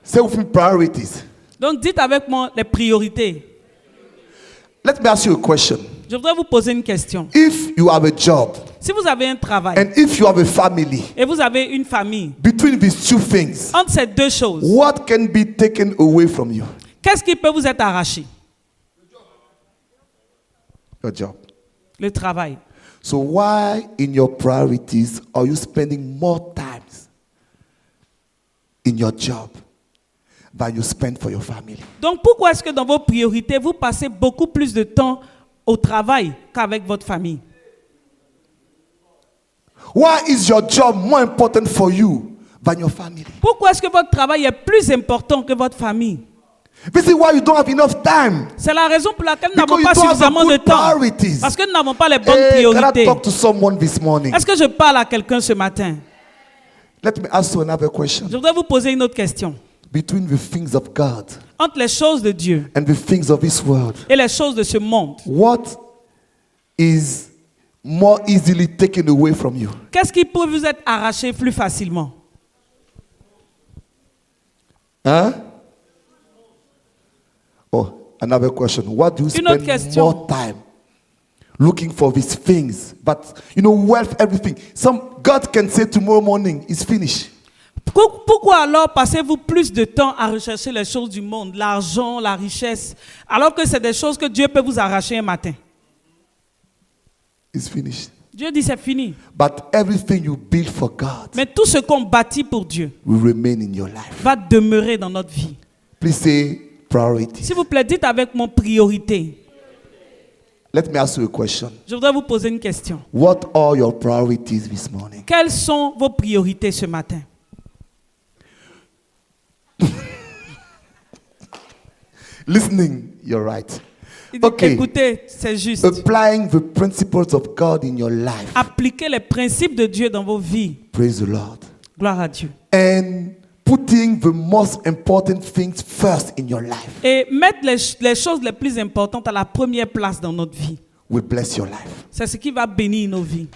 Say with me, priorities. Donc dites avec moi les priorités. Let me ask you a question. Je voudrais vous poser une question. If you have a job Si vous avez un travail and if you have a family, et vous avez une famille, between these two things, entre ces deux choses, what can be taken away from you? qu'est-ce qui peut vous être arraché? Your job. Le travail. So why in your priorities are you spending more time in your job than you spend for your family? Donc pourquoi est-ce que dans vos priorités, vous passez beaucoup plus de temps au travail qu'avec votre famille? Why is your job more important for you than your family? Pourquoi est-ce que votre travail est plus important que votre famille? This is why you don't have enough time. C'est la raison pour laquelle nous Because n'avons you pas don't have suffisamment the de good temps. priorities. Parce que nous n'avons pas les bonnes Hey, can I priorités. talk to someone this morning? Est-ce que je parle à quelqu'un ce matin? Let me ask you another question. Je voudrais vous poser une autre question. Between the things of God Entre les choses de Dieu and the things of this world, et les choses de ce monde, what is more easily taken away from you? qu'est-ce qui peut vous être arraché plus facilement? Huh? Oh, another question. What do you Une autre spend question. more time looking for these things? But wealth, everything. God can say tomorrow morning, it's finished. Pourquoi alors passez-vous plus de temps à rechercher les choses du monde, l'argent, la richesse, alors que c'est des choses que Dieu peut vous arracher un matin? It's finished. Dieu dit c'est fini. But everything you build for God Mais tout ce qu'on bâtit pour Dieu will remain in your life. va demeurer dans notre vie. Please say priority. S'il vous plaît, dites avec mon priorité. Let me ask you a question. Je voudrais vous poser une question. What are your priorities this morning? Quelles sont vos priorités ce matin? Listening, you're right. Il dit, Okay. écoutez, c'est juste. Applying the principles of God in your life. Appliquez les principes de Dieu dans vos vies. Praise the Lord. Gloire à Dieu. And putting the most important things first in your life Et mettre les choses les plus importantes à la première place dans notre vie. will bless your life. C'est ce qui va bénir nos vies.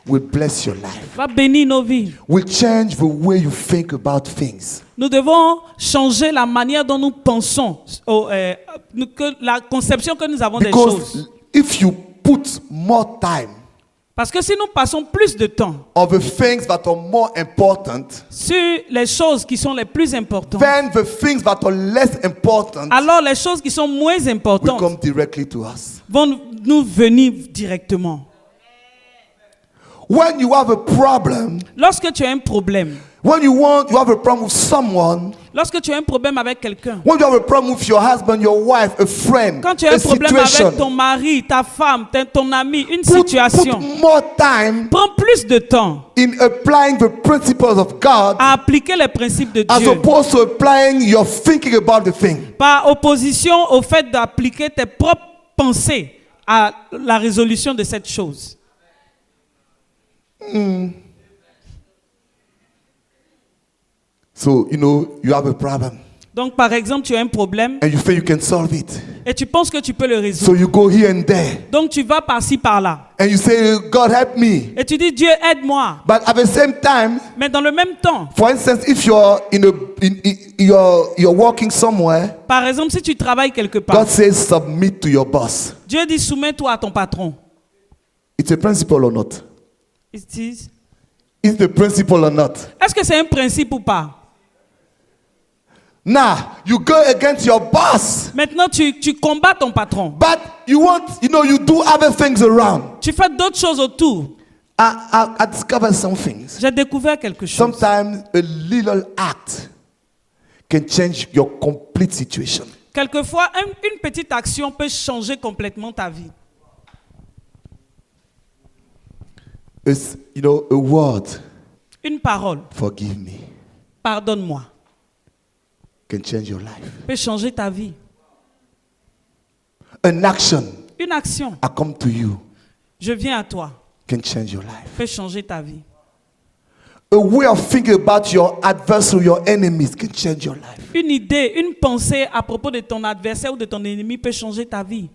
Will bless your life. Va bénir nos vies. Will change the way you think about things. Nous devons changer la manière dont nous pensons, la conception que nous avons des choses. Because if you put more time Parce que si nous passons plus de temps on the things that are more important sur les choses qui sont les plus importantes, than the things that are less important, alors les choses qui sont moins will importantes come directly to us. vont nous venir directement. When you have a problem, Lorsque tu as un problème, when you have a problem with someone, lorsque tu as un problème avec quelqu'un, when you have a problem with your husband, your wife, a friend, quand tu as a un problème situation, avec ton mari, ta femme, ton ami, une put situation, more time prends plus de temps in applying the principles of God à appliquer les principes de as Dieu, opposed to applying your thinking about the thing. par opposition au fait d'appliquer tes propres pensées à la résolution de cette chose. So, you have a problem Donc, par exemple, tu as un problème and you think you can solve it. et tu penses que tu peux le résoudre. So you go here and there Donc, tu vas par-ci, par-là. and you say, God help me. Et tu dis, Dieu, aide-moi. But at the same time, Mais dans le même temps, for instance, if you're you're working somewhere, par exemple, si tu travailles quelque part, God says submit to your boss. Dieu dit, soumets-toi à ton patron. It's a principle or not? It is. It's the principle or not? Est-ce que c'est un principe ou pas? Now, you go against your boss, Maintenant, tu combats ton patron. but you do other things around. Tu fais d'autres choses autour. I discovered some things. J'ai découvert quelque chose. Sometimes a little act can change your complete situation. Quelquefois, une petite action peut changer complètement ta vie. It's, a word, Une parole. forgive me. Pardonne-moi. can change your life. peut changer ta vie. An action Une action, I come to you je viens à toi, can change your life. peut changer ta vie. A way of thinking about your adversary, your enemies can change your life. Une idée, une pensée à propos de ton adversaire ou de ton ennemi peut changer ta vie.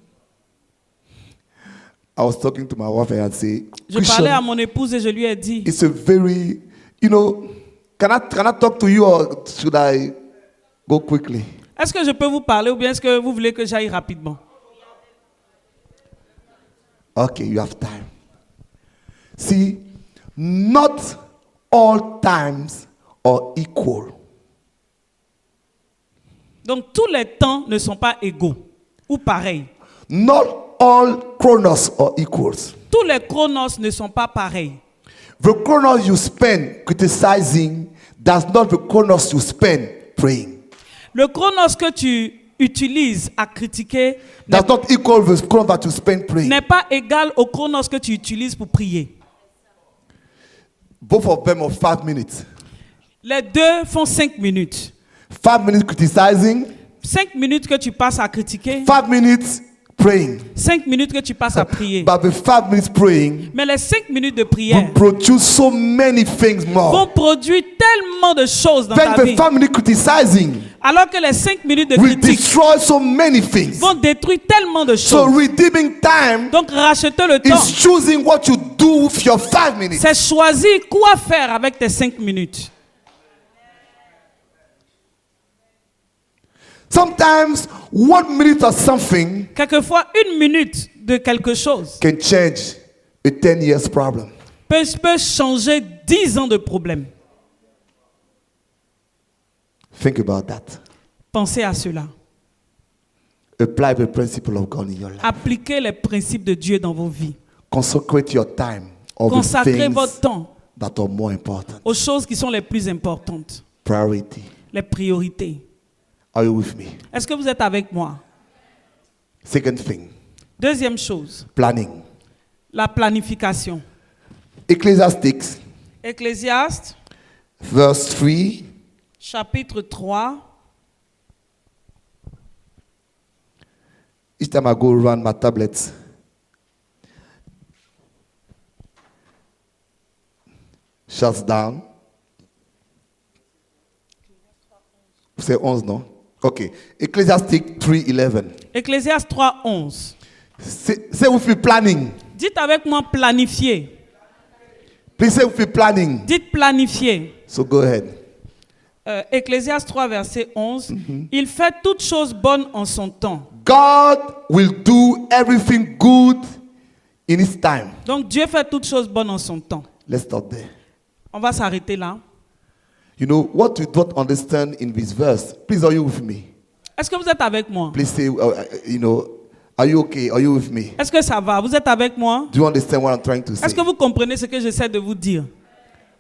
I was talking to my wife and I said, Je parlais à Christian, mon épouse et je lui ai dit, it's a very, can I talk to you or should I go quickly? est-ce que je peux vous parler ou bien est-ce que vous voulez que j'aille rapidement? Okay, you have time. See, not all times are equal. Donc tous les temps ne sont pas égaux ou pareils. Not all chronos are equals. Tous les chronos ne sont pas pareils. The chronos you spend criticizing does not the chronos you spend praying. Le chronos que tu utilises à critiquer Does not equal the chronos that you spend praying. n'est pas égal au chronos que tu utilises pour prier. Both of them are 5 minutes. Les deux font 5 minutes. 5 minutes criticizing, 5 minutes que tu passes à critiquer, 5 minutes praying. 5 minutes que tu passes à prier. But the 5 minutes praying Mais les 5 minutes de will prière produce so many things vont more. produire tellement de choses dans Then ta the vie. 5 minutes criticizing Alors que les 5 minutes de will critique destroy so many things. vont détruire tellement de So choses. redeeming time Donc racheter le temps, is choosing what you do with your 5 minutes. c'est choisir quoi faire avec tes 5 minutes. Sometimes 1 minute of something Quelquefois, 1 minute de quelque chose can change a 10 years problem. peut changer 10 ans de problème. Think about that. Pensez à cela. Apply the principle of God in your life. Appliquez les principes de Dieu dans vos vies. Consecrate your time of the Consacrez votre things temps that are more important. aux choses qui sont les plus importantes, Priority. les priorités. Are you with me? Est-ce que vous êtes avec moi? Second thing, Deuxième chose, planning. la planification. Ecclesiastes, Ecclésiaste, verse 3. chapitre 3. Each time I go around my tablets, shuts down. C'est 11, non? Okay. Ecclesiastes 3:11. Ecclésiaste 3, 11. Say with me planning. Dites avec moi planifier. Please say with me planning. Dites planifier. So go ahead. Ecclésiaste 3, verset 11. Il fait toutes choses bonnes en son temps. God will do everything good in His time. Donc Dieu fait toutes choses bonnes en son temps. Let's stop there. On va s'arrêter là. You know what we don't understand in this verse. Please, are you with me? Est-ce que vous êtes avec moi? Please say, are you okay? Are you with me? Est-ce que ça va? Vous êtes avec moi? Do you understand what I'm trying to say? Est-ce que vous comprenez ce que j'essaie de vous dire?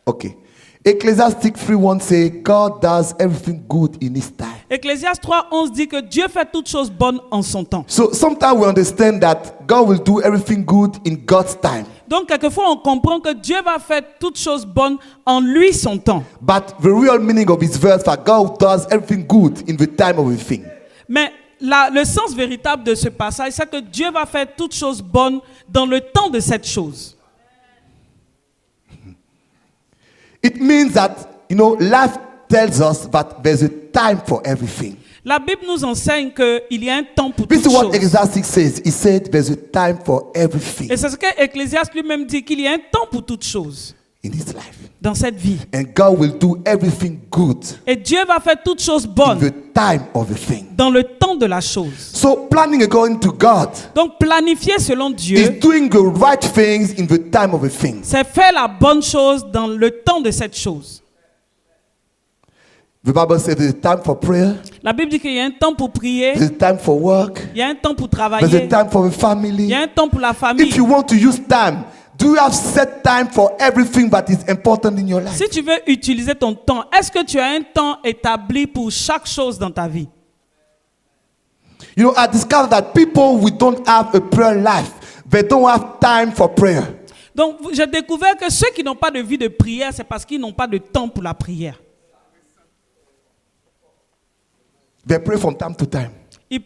Okay. Ecclesiastes 3:1 say God does everything good in His time. Ecclésiaste 3, 11 dit que Dieu fait toutes choses bonnes en son temps. So sometimes we understand that God will do everything good in God's time. Donc quelquefois on comprend que Dieu va faire toutes choses bonnes en lui son temps. But the real meaning of this verse that God does everything good in the time of a thing. Mais le sens véritable de ce passage, c'est que Dieu va faire toutes choses bonnes dans le temps de cette chose. It means that, life tells us that there's a time for everything. La Bible nous enseigne qu'il y a un temps pour This toutes is what choses. Ecclesiastes says. He said there's a time for everything Et c'est ce que Ecclésiaste lui-même dit, qu'il y a un temps pour toutes choses in this life. dans cette vie. And God will do everything good Et Dieu va faire toutes choses in bonnes the time of a thing. dans le temps de la chose. So planning according to God Donc planifier selon is Dieu, doing the right things in the time of a thing. c'est faire la bonne chose dans le temps de cette chose. The Bible says there's a time for prayer, La Bible dit qu'il y a un temps pour prier, there's a time for work, il y a un temps pour there's a travailler, time for the il family. y a un temps pour la famille. If you want to use time, do you have set time for everything that is important in your life? Si tu veux utiliser ton temps, est-ce que tu as un temps établi pour chaque chose dans ta vie? I discovered that people who don't have a prayer life, they don't have time for prayer. Donc j'ai découvert que ceux qui n'ont pas de vie de prière, c'est parce qu'ils n'ont pas de temps pour la prière. They pray from time to time. Ils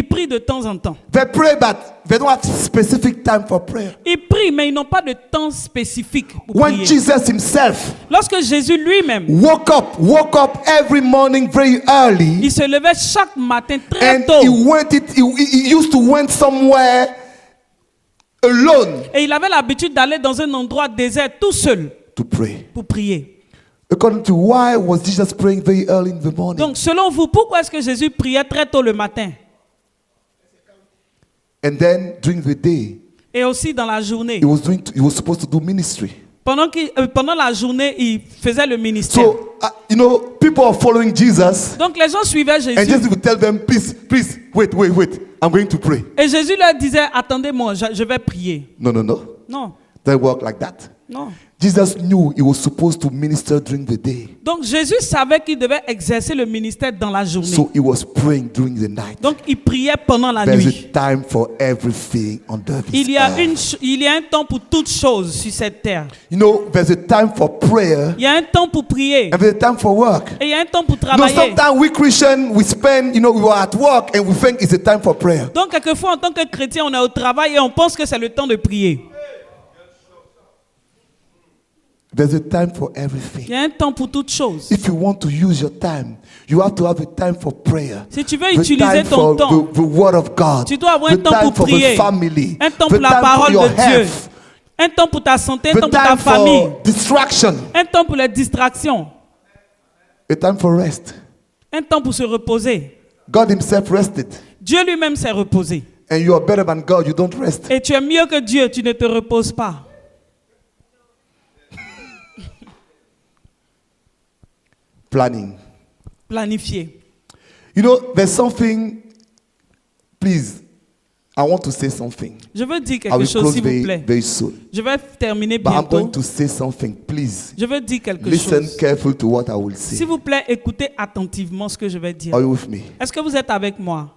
prient de temps en temps. They pray, but they don't have specific time for prayer. Ils prient, mais ils n'ont pas de temps spécifique pour When prier. Jesus himself Lorsque Jésus lui-même, woke up every morning very early, il se levait chaque matin très and tôt. he used to went somewhere alone Et il avait l'habitude d'aller dans un endroit désert tout seul to pray. pour prier. According to why was Jesus praying very early in the morning? Donc, selon vous, pourquoi est-ce que Jésus priait très tôt le matin? And then during the day, Et aussi dans la journée. he was supposed to do ministry. Pendant la journée, il faisait le ministère. So, people are following Jesus, Donc, les gens suivaient and Jésus. Jesus would tell them, please, wait. I'm going to pray. Et Jésus leur disait, attendez-moi, je vais prier. No. Non, They work like that. non. Jesus knew he was supposed to minister during the day. Donc, Jésus savait qu'il devait exercer le ministère dans la journée. So he was praying during the night. Donc, il priait pendant la There's nuit. a time for everything under this Il y a earth. un temps pour toutes choses sur cette terre. There's a time for prayer Il y a un temps pour prier. and there's a time for work. Et il y a un temps pour No, travailler. sometimes we Christians, we spend, we are at work and we think it's a time for prayer. Donc, quelquefois, en tant que chrétien, on est au travail et on pense que c'est le temps de prier. There's a time for everything. Il y a un temps pour toutes choses. If you want to use your time, you have to have a time for prayer. Si tu veux The utiliser time ton for temps, the word of God. tu dois avoir un The temps time pour for the prier, family. un temps The pour la time for parole your de Dieu, health. un temps pour ta santé, un The temps pour ta time famille, for distraction. un temps pour les distractions, A time for rest. un temps pour se reposer. God himself rested. Dieu lui-même s'est reposé. And you are better than God. You don't rest. Et tu es mieux que Dieu, tu ne te reposes pas. Planning. Planifier. There's something. Please, I want to say something. Je veux dire I quelque will chose, close s'il vous plaît. very soon. Je vais terminer But I'm going bientôt. to say something. Please, Je veux dire quelque listen chose. carefully to what I will say. S'il vous plaît, écoutez attentivement ce que je vais dire. Are you with me? Est-ce que vous êtes avec moi?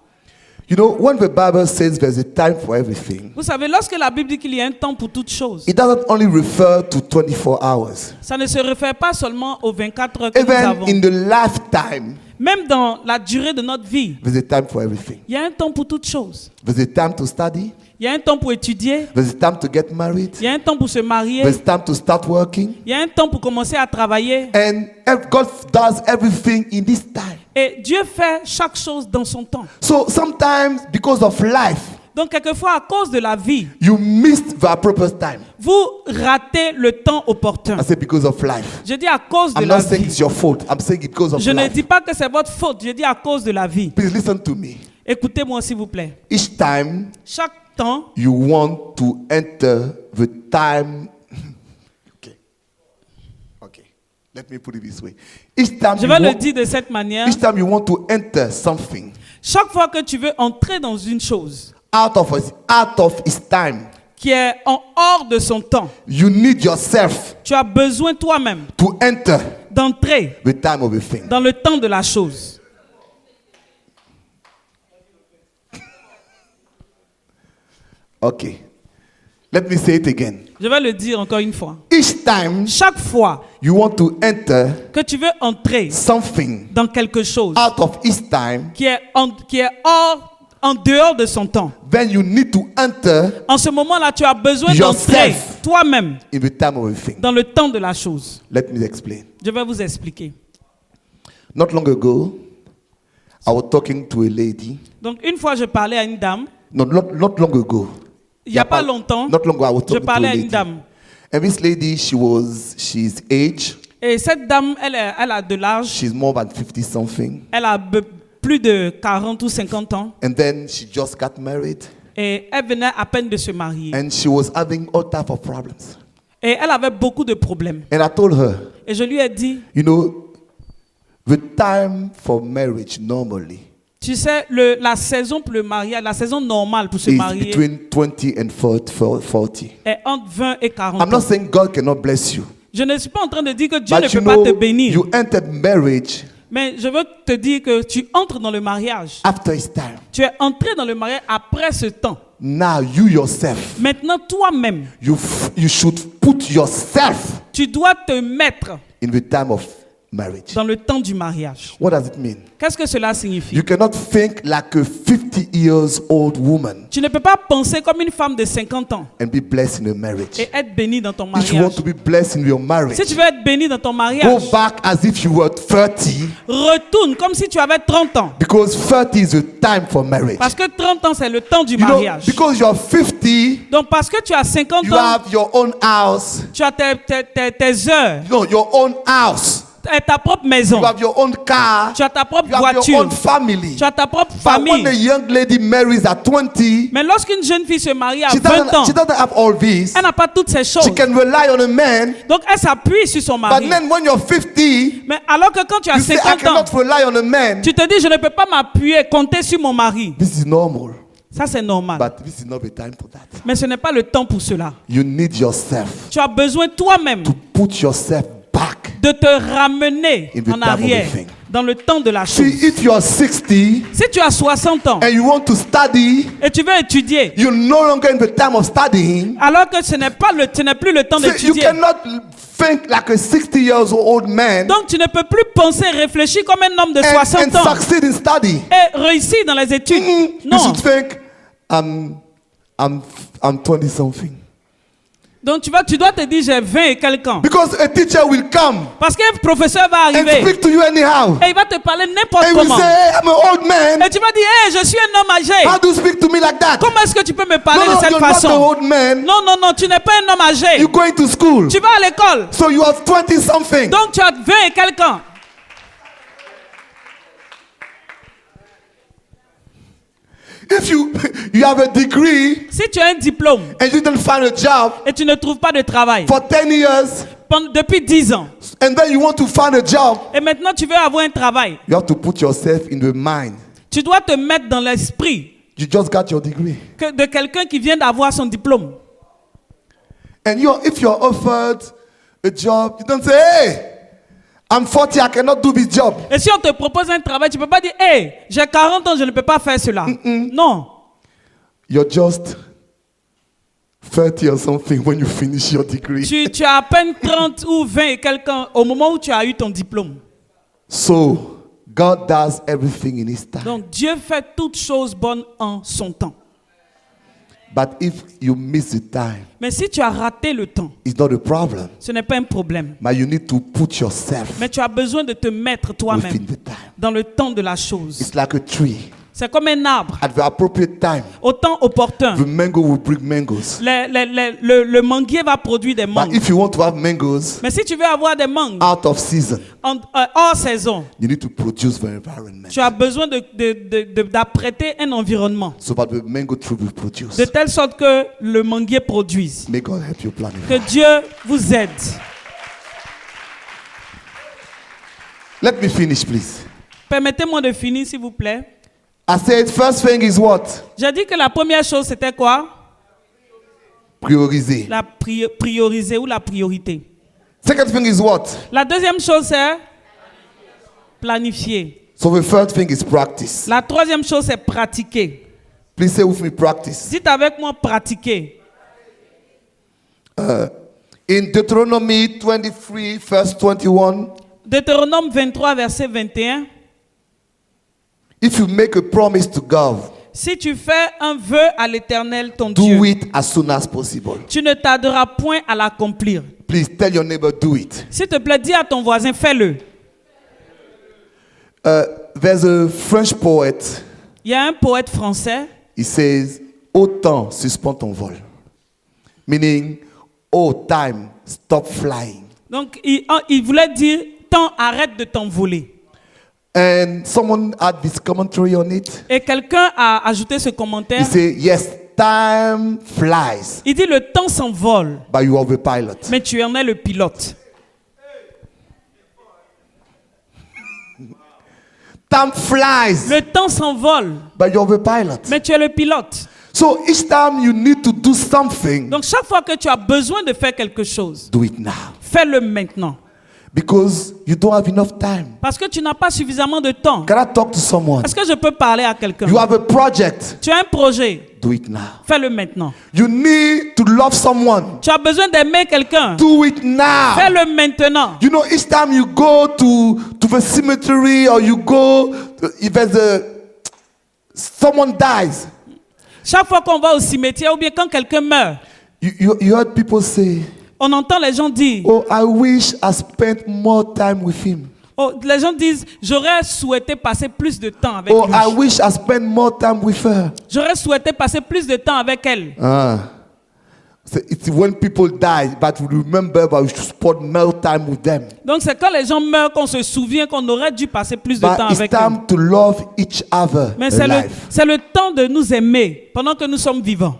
When the Bible says there's a time for everything, Vous savez, lorsque la Bible dit qu'il y a un temps pour toutes choses, it doesn't only refer to 24 hours. ça ne se réfère pas seulement aux 24 heures que nous Even avons. in the lifetime, Même dans la durée de notre vie, there's a time for everything. il y a un temps pour toutes choses. There's a time to study. Il y a un temps pour étudier, There's a time to get married. il y a un temps pour se marier, There's time to start working. il y a un temps pour commencer à travailler. And God does everything in this time. Et Dieu fait chaque chose dans son temps. So sometimes, because of life, Donc, quelquefois, à cause de la vie, you missed the appropriate time. vous ratez le temps opportun. I say because of life. Je dis à cause de I'm la not saying vie. it's your fault. I'm saying it because of Je ne life. dis pas que c'est votre faute, je dis à cause de la vie. Please listen to me. Écoutez-moi s'il vous plaît. Each time Chaque temps, you want to enter the time. Okay. Let me put it this way. Each time je vais le dire de cette manière. each time you want to enter something Chaque fois que tu veux entrer dans une chose out of its time, qui est hors de son temps, you need yourself tu as besoin toi-même to enter d'entrer the time of the thing. dans le temps de la chose. Okay. Let me say it again. Je vais le dire encore une fois. Each time Chaque fois you want to enter que tu veux entrer something dans quelque chose out of its time, qui est en dehors de son temps, then you need to enter en ce moment-là, tu as besoin d'entrer Yourself. toi-même in the time of the thing. dans le temps de la chose. Let me explain. Je vais vous expliquer. Not long ago, I was talking to a lady. Donc, une fois, je parlais à une dame. Not long ago. Il n'y a pas longtemps, Not long ago, I was je talking to parlais a à une lady. dame. And this lady, she's age. Et cette dame, elle a de l'âge. She's more than 50 something. Elle a plus de 40 ou 50 ans. And then she just got married. Et elle venait à peine de se marier. And she was having all types of problems. Et elle avait beaucoup de problèmes. And I told her, Et je lui ai dit, the time for marriage normally tu sais, la saison pour le mariage, la saison normale pour se is marier between 20 and 40. est entre 20 et 40 I'm not ans. saying God cannot bless you. Je ne suis pas en train de dire que Dieu ne But peut pas te bénir. you entered marriage Mais je veux te dire que tu entres dans le mariage. after his time. Tu es entré dans le mariage après ce temps. Now you yourself, Maintenant, toi-même, you should put yourself tu dois te mettre in the time of marriage. dans le temps du mariage. What does it mean? Qu'est-ce que cela signifie? You cannot think like a 50 years old woman Tu ne peux pas penser comme une femme de 50 ans and be blessed in a marriage. et être béni dans ton If you want mariage. to be blessed in your marriage, Si tu veux être béni dans ton go mariage, back as if you were 30, retourne comme si tu avais 30 ans. because 30 is the time for marriage. Parce que 30 ans, c'est le temps du You know, mariage. because you're 50, Donc parce que tu as 50 you ans, have your own house, tu as tes heures, your own house. ta propre maison, You have your own car. tu as ta propre You have your voiture, own family. tu as ta propre But when a famille. young lady marries at 20, Mais lorsqu'une jeune fille se marie à she 20 ans, doesn't have all this. elle n'a pas toutes ces choses. She can rely on a man. Donc elle s'appuie sur son But mari. then when you're 50, Mais alors que quand tu as you say, I 50 ans, cannot rely on a man. tu te dis, je ne peux pas m'appuyer, compter sur mon mari. This is normal. Ça, c'est normal. But this is not the time for that. Mais ce n'est pas le temps pour cela. You need yourself Tu as besoin toi-même to put yourself back. de te ramener In the en time of arrière the thing. dans le temps de la See, chose. if you're 60 Si tu as 60 ans and you want to study, et tu veux étudier, you're no longer in the time of studying. alors que ce n'est plus le temps See, you d'étudier. cannot think like a 60 years old man Donc tu ne peux plus penser, réfléchir comme un homme de 60 and ans succeed in study. et réussir dans les études. You Non. should think, I'm 20 something. Donc tu dois te dire, j'ai 20 et quelques ans. Because a teacher will come Parce qu'un professeur va and arriver speak to you anyhow. et il va te parler n'importe And will comment. say, hey, I'm an old man. Et tu vas dire, hey, je suis un homme âgé. How do you speak to me like that? Comment est-ce que tu peux me parler No, de cette you're not an façon? old man. Non, non, non, tu n'es pas un homme âgé. You're going to school. Tu vas à l'école. So you are 20 something. Donc tu as 20 et quelques ans. If you have a degree Si tu as un diplôme and you didn't find a job et tu ne trouves pas de travail for 10 years depuis 10 ans and then you want to find a job, et maintenant tu veux avoir un travail, you have to put yourself in the mind. tu dois te mettre dans l'esprit You just got your degree. de quelqu'un qui vient d'avoir son diplôme. And if you're offered a job, you don't say, hey, I'm 40, I cannot do this job. Et si on te propose un travail, tu ne peux pas dire, hey, j'ai 40 ans, je ne peux pas faire cela. Non. You're just 30 or something when you finish your degree. Tu as à peine 30 ou 20 et quelques ans au moment où tu as eu ton diplôme. So, God does everything in His time. Donc Dieu fait toutes choses bonnes en son temps. But if you miss the time, Mais si tu as raté le temps, it's not a problem. ce n'est pas un problème. But you need to put yourself Mais tu as besoin de te mettre within toi-même the time. dans le temps de la chose. It's like a tree. C'est comme un arbre. At the appropriate time, Au temps opportun, the mango will bring mangoes. le manguier va produire des But mangues. if you want to have mangoes Mais si tu veux avoir des mangues out of season, hors saison, you need to produce the environment tu as besoin d'apprêter un environnement so that the mango tree will produce. de telle sorte que le manguier produise. May God help you plan it. Que Dieu vous aide. Let me finish, please. Permettez-moi de finir, s'il vous plaît. I said, first thing is what? J'ai dit que la première chose, c'était quoi? Prioriser. La prioriser ou la priorité. Second thing is what? La deuxième chose, c'est planifier. So the third thing is practice. La troisième chose, c'est pratiquer. Please say with me, practice. Dites avec moi, pratiquer. In Deuteronomy 23, verse 21, Deutéronome 23, verset 21. if you make a promise to God, Si tu fais un vœu à l'Éternel, ton do Dieu, it as soon as possible. tu ne tarderas point à l'accomplir. Please tell your neighbor, do it. S'il te plaît, dis à ton voisin, fais-le. There's a French poet. Il y a un poète français, He says, "Oh temps, suspends ton vol." Meaning, oh time, stop flying. donc il voulait dire, temps, arrête de t'envoler. And someone had this commentary on it. Et quelqu'un a ajouté ce commentaire. He said, yes, time flies, Il dit, le temps s'envole, but you are the pilot. mais tu en es le pilote. Time flies, Le temps s'envole, but you're the pilot. mais tu es le pilote. So each time you need to do something, Donc chaque fois que tu as besoin de faire quelque chose, do it now. fais-le maintenant. Because you don't have enough time. Parce que tu n'as pas suffisamment de temps. Can I talk to someone? Est-ce que je peux parler à quelqu'un? You have a project. Tu as un projet. Do it now. Fais-le maintenant. You need to love someone. Tu as besoin d'aimer quelqu'un. Do it now. Fais-le maintenant. You know, each time you go to the cemetery or you go, if there's someone dies, Chaque fois qu'on va au cimetière ou bien quand quelqu'un meurt, you heard people say, on entend les gens dire, oh, I wish I spent more time with him. oh, les gens disent, j'aurais souhaité passer plus de temps avec Oh, lui. I wish I spent more time with her. J'aurais souhaité passer plus de temps avec elle. So it's when people die, but we remember that we should spend more time with them. Donc c'est quand les gens meurent qu'on se souvient qu'on aurait dû passer plus de But temps it's avec eux. time to love each other Mais c'est alive. le temps de nous aimer pendant que nous sommes vivants.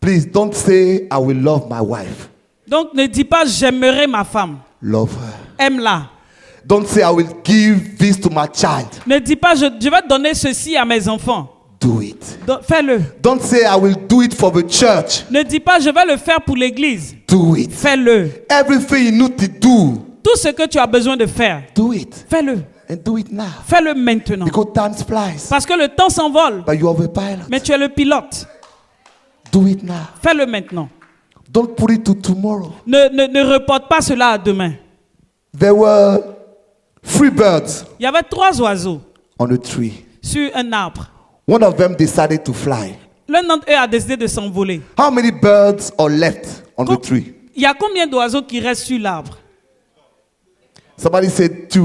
Please don't say, I will love my wife. Donc ne dis pas j'aimerai ma femme. Love her. Aime-la. Don't say, I will give this to my child. Ne dis pas je vais donner ceci à mes enfants. Do it. Donc, fais-le. Don't say, I will do it for the church. Ne dis pas je vais le faire pour l'église. Do it. Fais-le. Everything you need to do, Tout ce que tu as besoin de faire, do it. fais-le. And do it now. Fais-le maintenant. Because time flies. Parce que le temps s'envole. But you are the pilot. Mais tu es le pilote. Do it now. Fais-le maintenant. Don't put it to tomorrow. Ne reporte pas cela à demain. There were 3 birds Il y avait 3 oiseaux on a tree. sur un arbre. One of them decided to fly. L'un d'entre eux a décidé de s'envoler. How many birds are left on the tree? Il y a combien d'oiseaux qui restent sur l'arbre? Somebody said 2.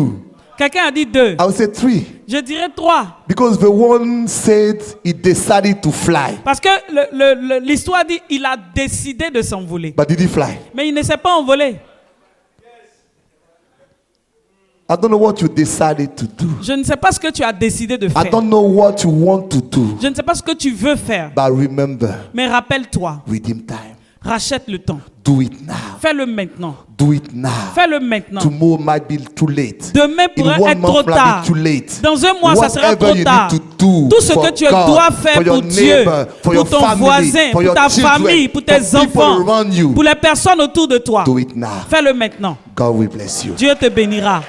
Quelqu'un a dit 2. I would say 3. Je dirais 3. Because the one said he decided to fly. Parce que l'histoire dit il a décidé de s'envoler. But did he fly? Mais il ne s'est pas envolé. I don't know what you decided to do. Je ne sais pas ce que tu as décidé de I faire. don't know what you want to do. Je ne sais pas ce que tu veux faire. But remember, Mais rappelle-toi, redeem time. rachète le temps. Do it now. Fais-le maintenant. Do it now. Fais-le maintenant. Tomorrow might be too late. Demain pourrait In 1 être trop month might tard. be too late. Dans un mois, ça sera Whatever trop you tard. need to do Tout ce for que tu God, dois faire for your pour Dieu, neighbor, for pour your ton family, voisin, for pour your ta children, famille, pour for tes people enfants, around you. pour les personnes autour de toi. Do it now. Fais-le maintenant. God will bless you. Dieu te bénira.